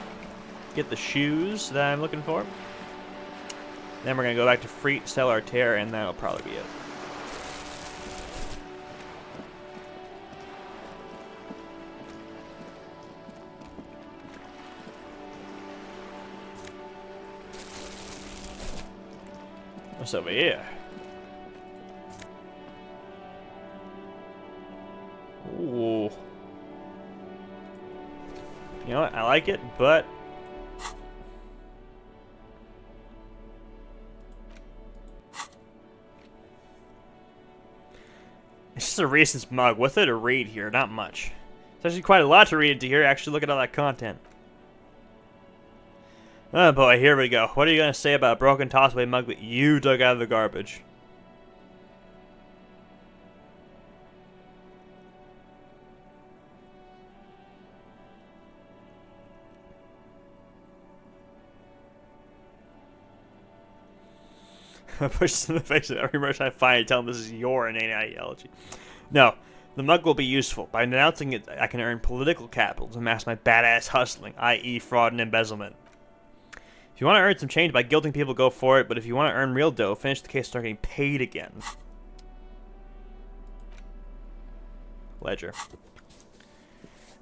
get the shoes that I'm looking for. Then we're gonna go back to Freet, sell our tear, and that'll probably be it. What's over here? Ooh. You know what? I like it, but it's just a Reese's mug. What's there to read here? Not much. There's actually quite a lot to read into here. Actually, look at all that content. Oh boy, here we go. What are you going to say about a broken toss-away mug that you dug out of the garbage? I push this in the face of every merchant I find and tell them this is your inane ideology. No, the mug will be useful. By denouncing it, I can earn political capital to mask my badass hustling, i.e. fraud and embezzlement. If you want to earn some change by guilting people, go for it, but if you want to earn real dough, finish the case and start getting paid again. Ledger.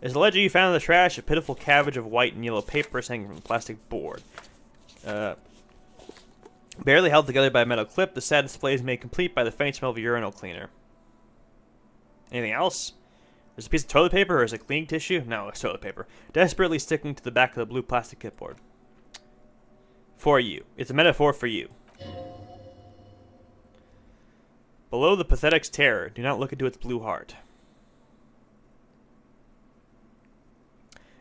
Is the ledger you found in the trash a pitiful cabbage of white and yellow papers hanging from a plastic board? Barely held together by a metal clip, the sad display is made complete by the faint smell of a urinal cleaner. Anything else? There's a piece of toilet paper, or is it cleaning tissue? No, it's toilet paper. Desperately sticking to the back of the blue plastic clipboard. For you. It's a metaphor for you. Below the pathetic's terror, do not look into its blue heart.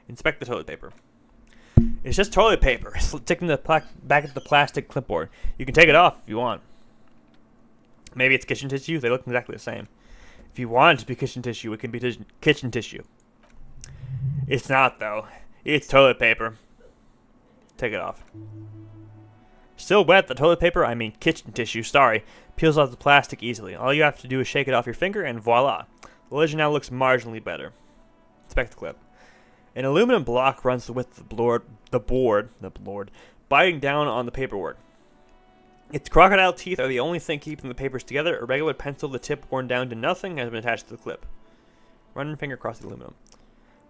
Inspect the toilet paper. It's just toilet paper. Sticking the back of the plastic clipboard. You can take it off if you want. Maybe it's kitchen tissue. They look exactly the same. If you want it to be kitchen tissue, it can be kitchen tissue. It's not, though. It's toilet paper. Take it off. Still wet, the toilet paper, I mean kitchen tissue, sorry, peels off the plastic easily. All you have to do is shake it off your finger and voila. The ledger now looks marginally better. Inspect the clip. An aluminum block runs the width of the board, biting down on the paperwork. Its crocodile teeth are the only thing keeping the papers together. A regular pencil, the tip worn down to nothing, has been attached to the clip. Run your finger across the aluminum.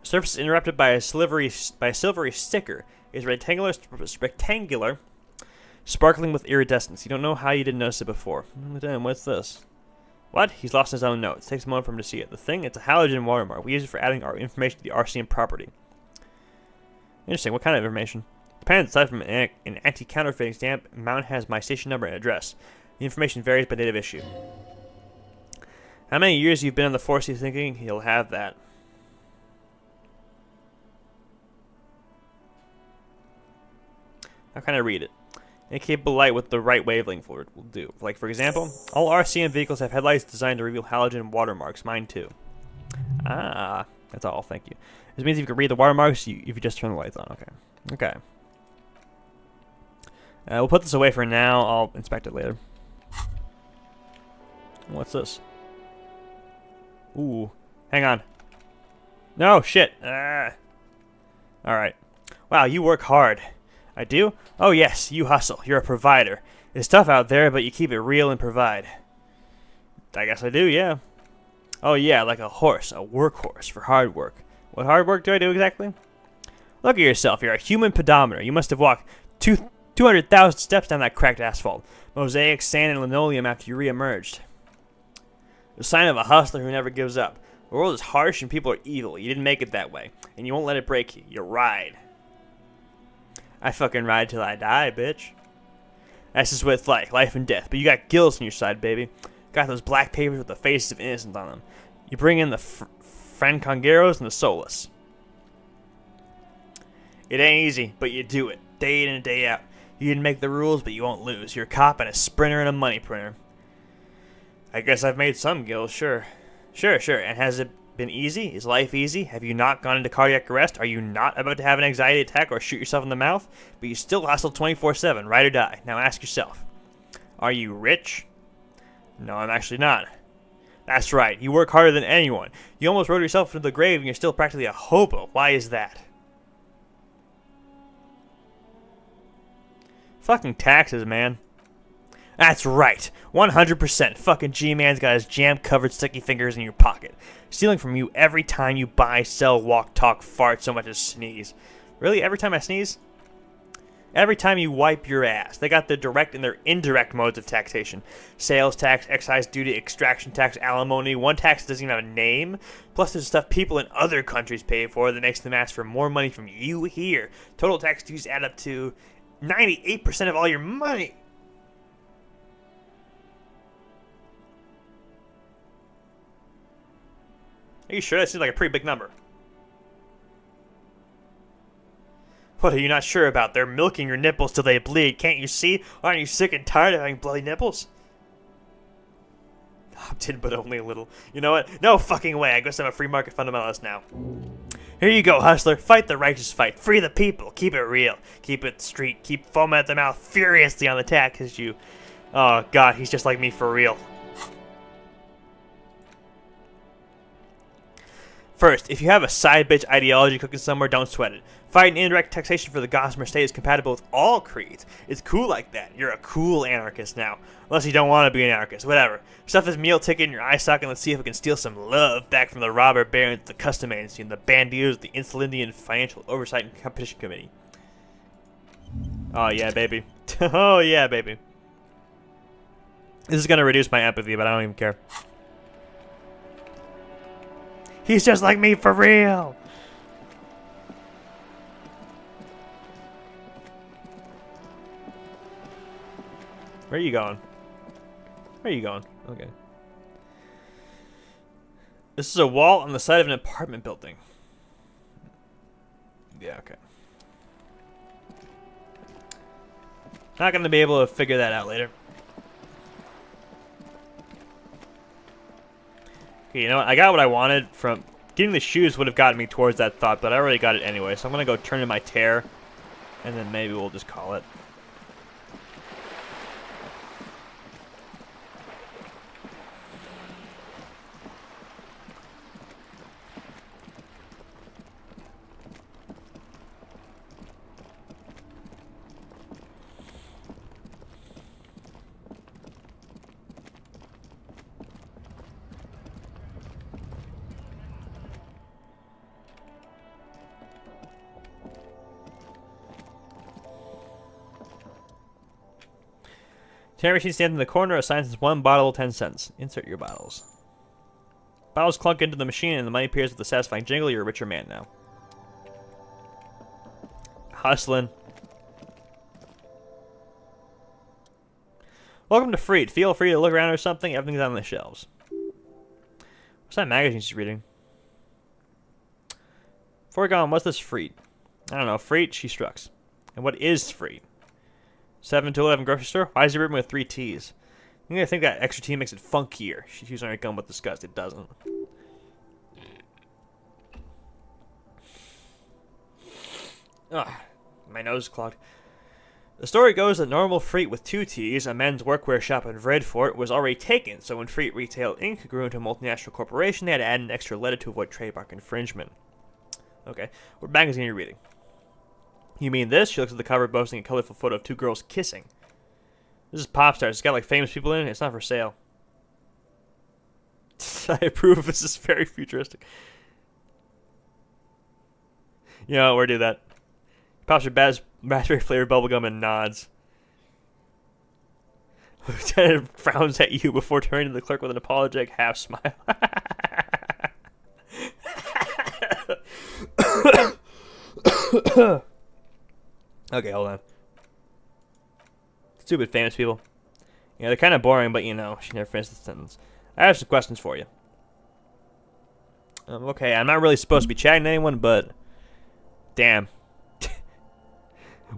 The surface is interrupted by a silvery sticker. It's rectangular, sparkling with iridescence. You don't know how you didn't notice it before. Damn, what's this? What? He's lost his own notes. Takes a moment for him to see it. The thing, it's a halogen watermark. We use it for adding our information to the RCM property. Interesting. What kind of information? Depends. Aside from an anti-counterfeiting stamp, amount has my station number and address. The information varies by date of issue. How many years you've been on the force he's thinking? He'll have that. How can I read it? Incapable light with the right wavelength will do. Like, for example, all RCM vehicles have headlights designed to reveal halogen watermarks. Mine too. Ah, that's all. Thank you. This means if you can read the watermarks, if you just turn the lights on. Okay. Okay. We'll put this away for now. I'll inspect it later. What's this? Ooh. Hang on. No, shit. Alright. Wow, you work hard. I do? Oh yes, you hustle. You're a provider. It's tough out there, but you keep it real and provide. I guess I do, yeah. Oh yeah, like a horse, a workhorse for hard work. What hard work do I do exactly? Look at yourself. You're a human pedometer. You must have walked 200,000 steps down that cracked asphalt. Mosaic, sand, and linoleum after you re-emerged. The sign of a hustler who never gives up. The world is harsh and people are evil. You didn't make it that way. And you won't let it break you. You ride. I fucking ride till I die, bitch. That's just what it's like, life and death. But you got gills on your side, baby. Got those black papers with the faces of innocence on them. You bring in the francongeros and the soulless. It ain't easy, but you do it. Day in and day out. You didn't make the rules, but you won't lose. You're a cop and a sprinter and a money printer. I guess I've made some gills, sure. Sure. And has it been easy? Is life easy? Have you not gone into cardiac arrest? Are you not about to have an anxiety attack or shoot yourself in the mouth? But you still hustle 24/7, ride or die. Now ask yourself, are you rich? No, I'm actually not. That's right, you work harder than anyone. You almost rode yourself into the grave and you're still practically a hobo. Why is that? Fucking taxes, man. That's right, 100%. Fucking G-Man's got his jam-covered sticky fingers in your pocket, stealing from you every time you buy, sell, walk, talk, fart, so much as sneeze. Really, every time I sneeze? Every time you wipe your ass. They got their direct and their indirect modes of taxation. Sales tax, excise duty, extraction tax, alimony. One tax doesn't even have a name. Plus there's stuff people in other countries pay for that makes them ask for more money from you here. Total tax dues add up to 98% of all your money. Are you sure? That seems like a pretty big number. What are you not sure about? They're milking your nipples till they bleed. Can't you see? Aren't you sick and tired of having bloody nipples? Opted, but only a little. You know what? No fucking way. I guess I'm a free market fundamentalist now. Here you go, hustler. Fight the righteous fight. Free the people. Keep it real. Keep it street. Keep foam at the mouth furiously on the tack as you... Oh, God. He's just like me for real. First, if you have a side bitch ideology cooking somewhere, don't sweat it. Fighting indirect taxation for the Gossamer state is compatible with all creeds. It's cool like that. You're a cool anarchist now. Unless you don't want to be an anarchist. Whatever. Stuff this meal ticket in your eye socket and let's see if we can steal some love back from the robber barons, the custom agency, and the bandiers, the Insulindian Financial Oversight and Competition Committee. Oh, yeah, baby. Oh, yeah, baby. This is going to reduce my empathy, but I don't even care. He's just like me for real. Where are you going? Where are you going? Okay. This is a wall on the side of an apartment building. Yeah, okay. Not going to be able to figure that out later. Okay, you know what? I got what I wanted from... Getting the shoes would have gotten me towards that thought, but I already got it anyway. So I'm going to go turn in my tear, and then maybe we'll just call it. Tear machine stands in the corner, assigns one bottle 10 cents. Insert your bottles. Bottles clunk into the machine and the money appears with a satisfying jingle. You're a richer man now. Hustling. Welcome to Freed. Feel free to look around or something. Everything's on the shelves. What's that magazine she's reading? Before we go on, what's this Freed? I don't know. Freed, she strucks. And what is Freed? 7 to 11 grocery store? Why is it written with 3 T's? I'm gonna think that extra T makes it funkier. She's using her gum with disgust. It doesn't. Ugh, my nose is clogged. The story goes that normal Freet with 2 T's, a men's workwear shop in Redfort, was already taken, so when Freet Retail Inc. grew into a multinational corporation, they had to add an extra letter to avoid trademark infringement. Okay, what magazine are you reading? You mean this? She looks at the cover, boasting a colorful photo of 2 girls kissing. This is Popstars. It's got like famous people in it. It's not for sale. I approve. This is very futuristic. You know, we'll do that. Pops your raspberry flavored bubblegum and nods. Lieutenant frowns at you before turning to the clerk with an apologetic half smile. Okay, hold on. Stupid famous people. Yeah, they're kind of boring, but you know, she never finished the sentence. I have some questions for you. Okay, I'm not really supposed to be chatting to anyone, but... Damn.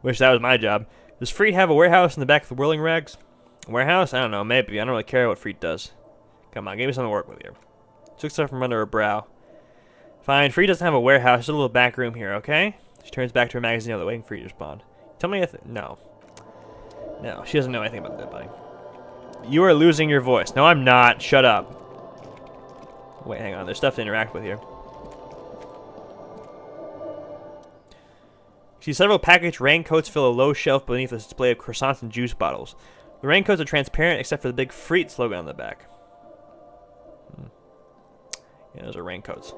Wish that was my job. Does Freet have a warehouse in the back of the Whirling Rags? A warehouse? I don't know, maybe. I don't really care what Freet does. Come on, give me something to work with here. She looks up from under her brow. Fine, Free doesn't have a warehouse, just a little back room here, okay? She turns back to her magazine, waiting for you to respond. Tell me if... No. No, she doesn't know anything about that, buddy. You are losing your voice. No, I'm not. Shut up. Wait, hang on. There's stuff to interact with here. See, several packaged raincoats fill a low shelf beneath a display of croissants and juice bottles. The raincoats are transparent except for the big Frites logo on the back. Yeah, those are raincoats.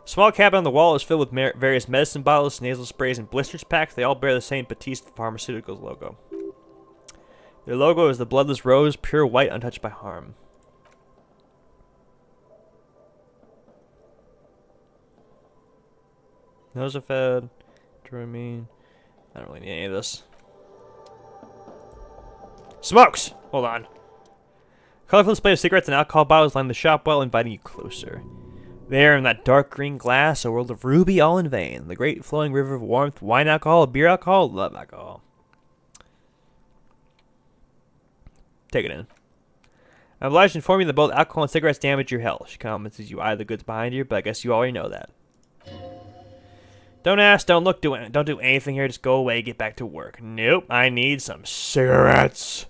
Small cabinet on the wall is filled with various medicine bottles, nasal sprays, and blisters packs. They all bear the same Batiste Pharmaceuticals logo. Their logo is the bloodless rose, pure white, untouched by harm. Nosafed, Dramamine. I don't really need any of this. Smokes! Hold on. Colorful display of cigarettes and alcohol bottles line the shop well, inviting you closer. There, in that dark green glass, a world of ruby all in vain. The great flowing river of warmth, wine alcohol, beer alcohol, love alcohol. Take it in. I'm obliged to inform you that both alcohol and cigarettes damage your health. She convinces you eye the goods behind you, but I guess you already know that. Don't ask, don't look, don't do anything here, just go away, get back to work. Nope, I need some cigarettes.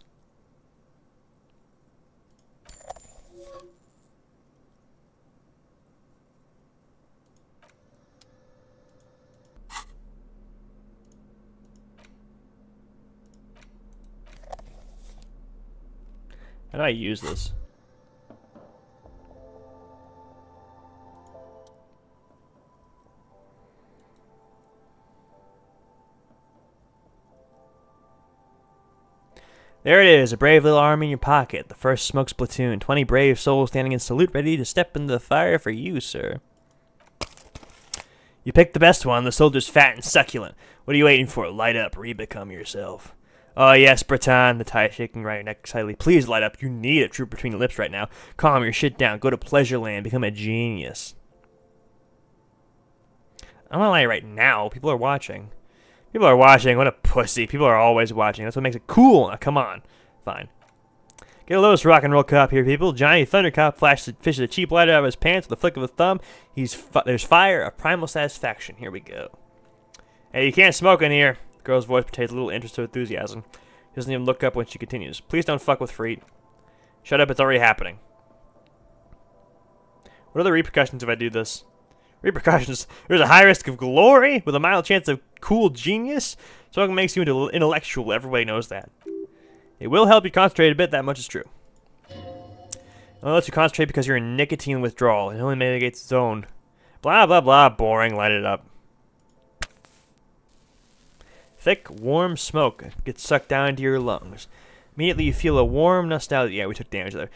How do I use this? There it is, a brave little arm in your pocket. The first Smokes platoon. 20 brave souls standing in salute, ready to step into the fire for you, sir. You picked the best one. The soldier's fat and succulent. What are you waiting for? Light up, re-become yourself. Oh, yes, Breton, the tie shaking right your neck excitedly. Please light up. You need a troop between your lips right now. Calm your shit down. Go to Pleasure Land. Become a genius. I'm not lying right now. People are watching. People are watching. What a pussy. People are always watching. That's what makes it cool. Now, come on. Fine. Get a loose rock and roll cop here, people. Johnny Thundercop fishes a cheap lighter out of his pants with a flick of a thumb. There's fire, a primal satisfaction. Here we go. Hey, you can't smoke in here. The girl's voice betrays a little interest or enthusiasm. She doesn't even look up when she continues. Please don't fuck with Freet. Shut up, it's already happening. What are the repercussions if I do this? Repercussions. There's a high risk of glory with a mild chance of cool genius. Smoking makes you into intellectual. Everybody knows that. It will help you concentrate a bit. That much is true. It only lets you concentrate because you're in nicotine withdrawal. It only mitigates its own. Blah, blah, blah. Boring. Light it up. Thick, warm smoke gets sucked down into your lungs. Immediately you feel a warm nostalgia. Yeah, we took damage there.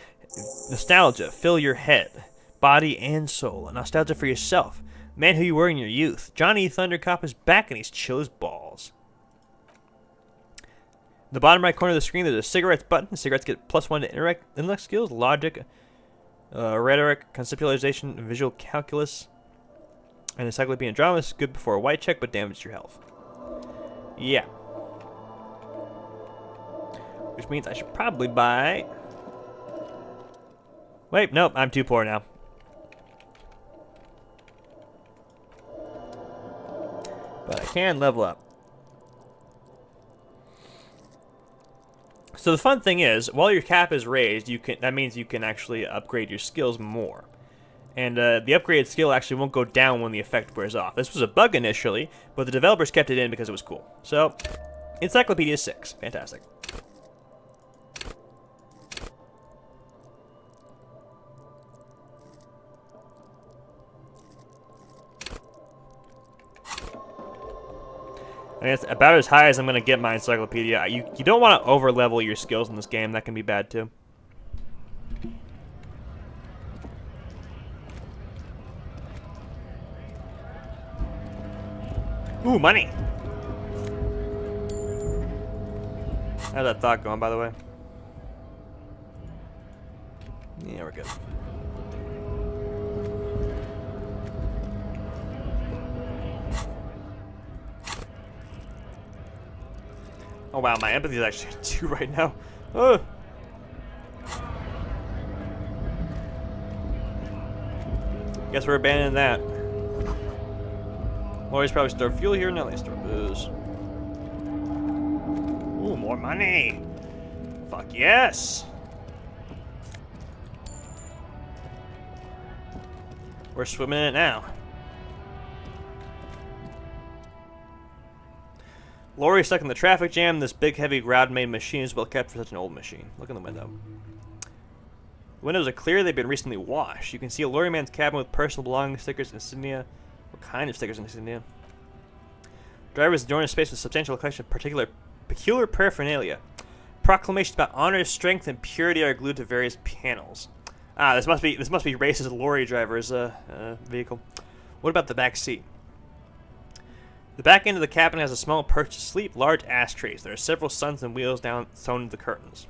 Nostalgia. Fill your head, body, and soul. A nostalgia for yourself. The man who you were in your youth. Johnny Thundercop is back and he's chill as balls. In the bottom right corner of the screen, there's a cigarettes button. Cigarettes get +1 to intellect skills, logic, rhetoric, conceptualization, visual calculus, and encyclopedia and drama. Is good before a white check, but damages your health. Yeah. Which means I should probably buy... Wait, nope, I'm too poor now. But I can level up. So the fun thing is, while your cap is raised, that means you can actually upgrade your skills more. And the upgraded skill actually won't go down when the effect wears off. This was a bug initially, but the developers kept it in because it was cool. So, Encyclopedia 6. Fantastic. And it's about as high as I'm going to get my encyclopedia. You don't want to over-level your skills in this game. That can be bad, too. Ooh, money! How's that thought going, by the way? Yeah, we're good. Oh wow, my empathy is actually at 2 right now. Ugh. Guess we're abandoning that. Lorries probably store fuel here. Now they store booze. Ooh, more money. Fuck yes. We're swimming in it now. Lorry stuck in the traffic jam. This big, heavy, ground-made machine is well kept for such an old machine. Look in the window. The windows are clear. They've been recently washed. You can see a lorry man's cabin with personal belongings, stickers, insignia. What kind of stickers and insignia? Drivers enjoying a space with a substantial collection of peculiar paraphernalia. Proclamations about honor, strength, and purity are glued to various panels. Ah, this must be racist lorry driver's vehicle. What about the back seat? The back end of the cabin has a small perch to sleep, large ashtrays. There are several suns and wheels sewn into the curtains.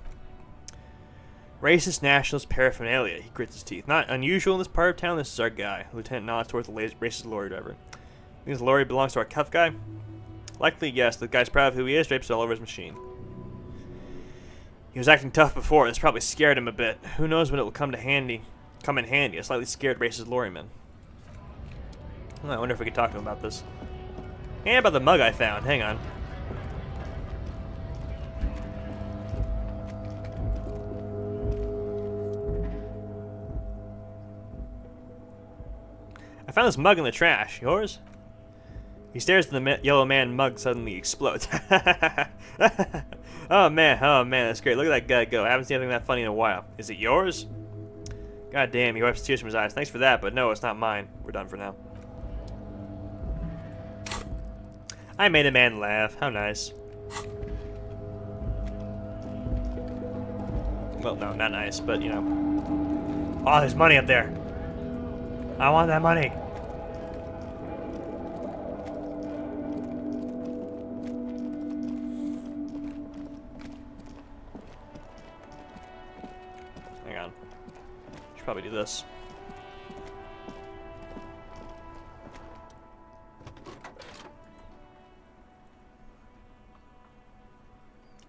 Racist nationalist paraphernalia. He grits his teeth. Not unusual in this part of town. This is our guy. The lieutenant nods towards the racist lorry driver. Think this lorry belongs to our cuff guy? Likely, yes. The guy's proud of who he is. Drapes all over his machine. He was acting tough before. This probably scared him a bit. Who knows when it will come in handy. A slightly scared racist lorryman. Oh, I wonder if we could talk to him about this. And about the mug I found. Hang on. I found this mug in the trash. Yours? He stares at the yellow man. Mug suddenly explodes. Oh man, that's great. Look at that guy go. I haven't seen anything that funny in a while. Is it yours? God damn, he wipes tears from his eyes. Thanks for that, but no, it's not mine. We're done for now. I made a man laugh. How nice. Well, no, not nice, but you know. Oh, there's money up there. I want that money. Hang on. Should probably do this.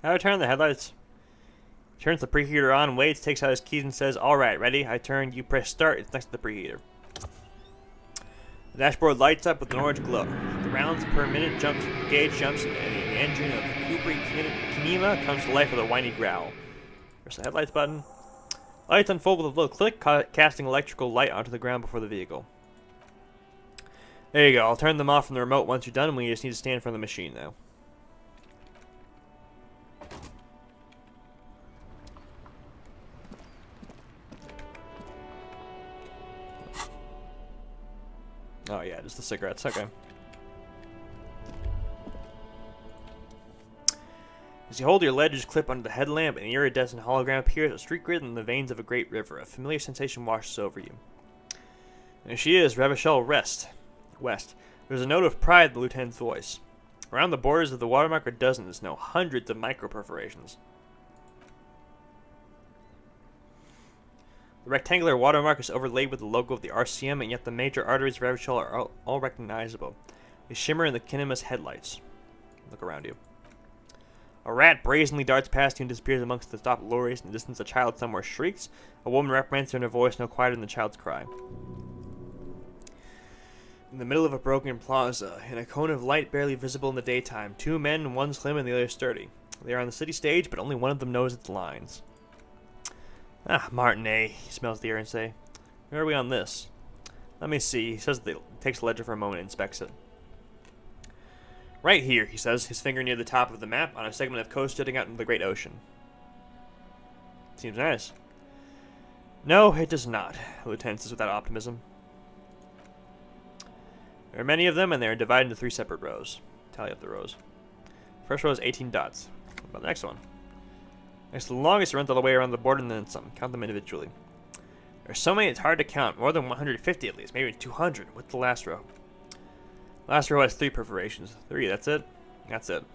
How do I turn the headlights? Turns the preheater on, waits, takes out his keys and says, "Alright, ready?" I turn, you press start, it's next to the preheater. The dashboard lights up with an orange glow. The rounds per minute gauge jumps, and the engine of Kubrick Kinema comes to life with a whiny growl. Press the headlights button. Lights unfold with a little click, casting electrical light onto the ground before the vehicle. There you go, I'll turn them off from the remote once you're done, and we just need to stand in front of the machine now. Oh yeah, just the cigarettes, okay. As you hold your ledger's clip under the headlamp, an iridescent hologram appears, a street grid in the veins of a great river. A familiar sensation washes over you. There she is, Revachol West. There's a note of pride in the lieutenant's voice. Around the borders of the watermark are dozens, no hundreds of micro-perforations. The rectangular watermark is overlaid with the logo of the RCM, and yet the major arteries of Revachol are all recognizable. They shimmer in the Kinema's headlights. Look around you. A rat brazenly darts past you and disappears amongst the stopped lorries. In the distance, a child somewhere shrieks. A woman reprimands her in a voice no quieter than the child's cry. In the middle of a broken plaza, in a cone of light barely visible in the daytime, two men, one slim and the other sturdy. They are on the city stage, but only one of them knows its lines. Ah, Martinet, he smells the air and say, "Where are we on this?" Let me see. He says that he takes the ledger for a moment and inspects it. Right here, he says, his finger near the top of the map on a segment of coast jutting out into the great ocean. Seems nice. No, it does not, the lieutenant says without optimism. There are many of them, and they are divided into 3 separate rows. Tally up the rows. First row is 18 dots. What about the next one? Next to the longest runs all the way around the border and then some. Count them individually. There are so many it's hard to count. More than 150 at least. Maybe 200. What's the last row? Last row has 3 perforations. 3, that's it? That's it.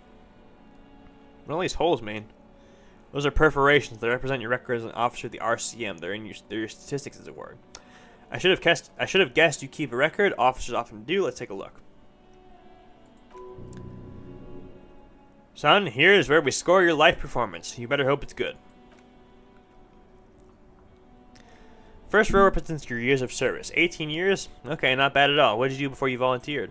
What all these holes mean? Those are perforations. They represent your record as an officer of the RCM. They're your statistics, as it were. I should have guessed you keep a record. Officers often do. Let's take a look. Son, here is where we score your life performance. You better hope it's good. First row represents your years of service. 18 years? Okay, not bad at all. What did you do before you volunteered?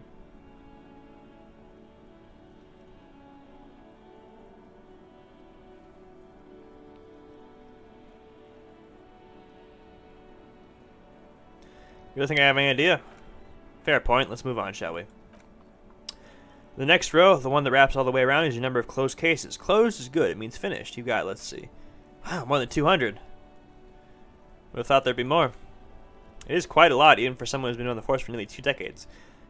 You don't think I have any idea? Fair point. Let's move on, shall we? The next row, the one that wraps all the way around, is your number of closed cases. Closed is good. It means finished. You got, let's see. Wow, more than 200. Would have thought there'd be more. It is quite a lot, even for someone who's been on the force for nearly 2 decades.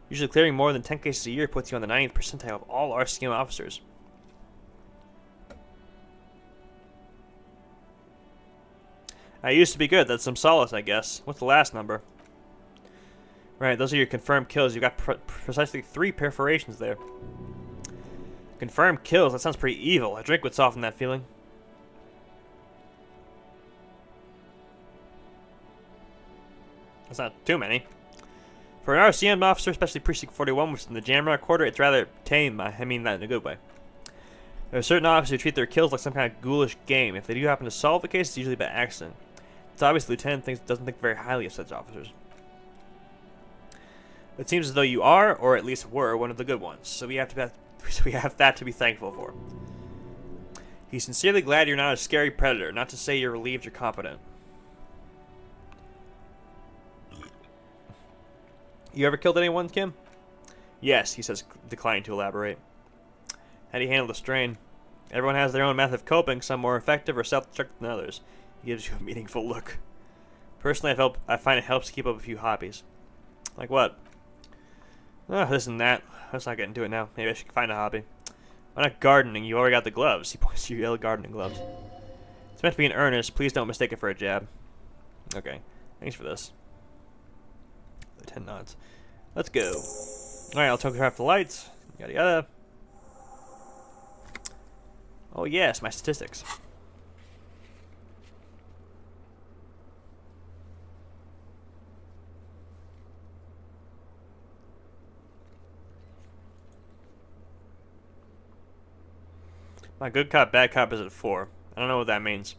Usually clearing more than 10 cases a year puts you on the 90th percentile of all RCM officers. I used to be good. That's some solace, I guess. What's the last number? Right, those are your confirmed kills. You've got precisely 3 perforations there. Confirmed kills? That sounds pretty evil. A drink would soften that feeling. That's not too many. For an RCM officer, especially Precinct 41, which is in the Jamrock Quarter, it's rather tame. I mean that in a good way. There are certain officers who treat their kills like some kind of ghoulish game. If they do happen to solve the case, it's usually by accident. It's obvious the lieutenant doesn't think very highly of such officers. It seems as though you are, or at least were, one of the good ones. So we have that to be thankful for. He's sincerely glad you're not a scary predator, not to say you're relieved you're competent. You ever killed anyone, Kim? Yes, he says, declining to elaborate. How do you handle the strain? Everyone has their own method of coping, some more effective or self-destructive than others. He gives you a meaningful look. Personally, I find it helps to keep up a few hobbies. Like what? Oh, this and that. Let's not get into it now. Maybe I should find a hobby. Why not gardening? You already got the gloves. He points to your yellow gardening gloves. It's meant to be in earnest. Please don't mistake it for a jab. Okay. Thanks for this. 10 nods. Let's go. Alright, I'll photograph the lights. Yada yada. Oh yes, my statistics. My good cop, bad cop is at 4. I don't know what that means.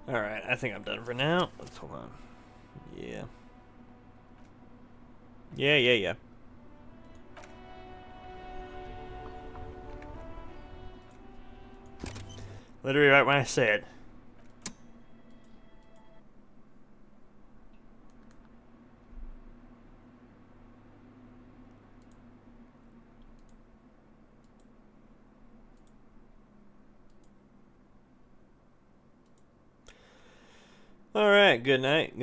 Alright, I think I'm done for now. Let's hold on. Yeah. Yeah. Literally right when I say it. Alright, good night.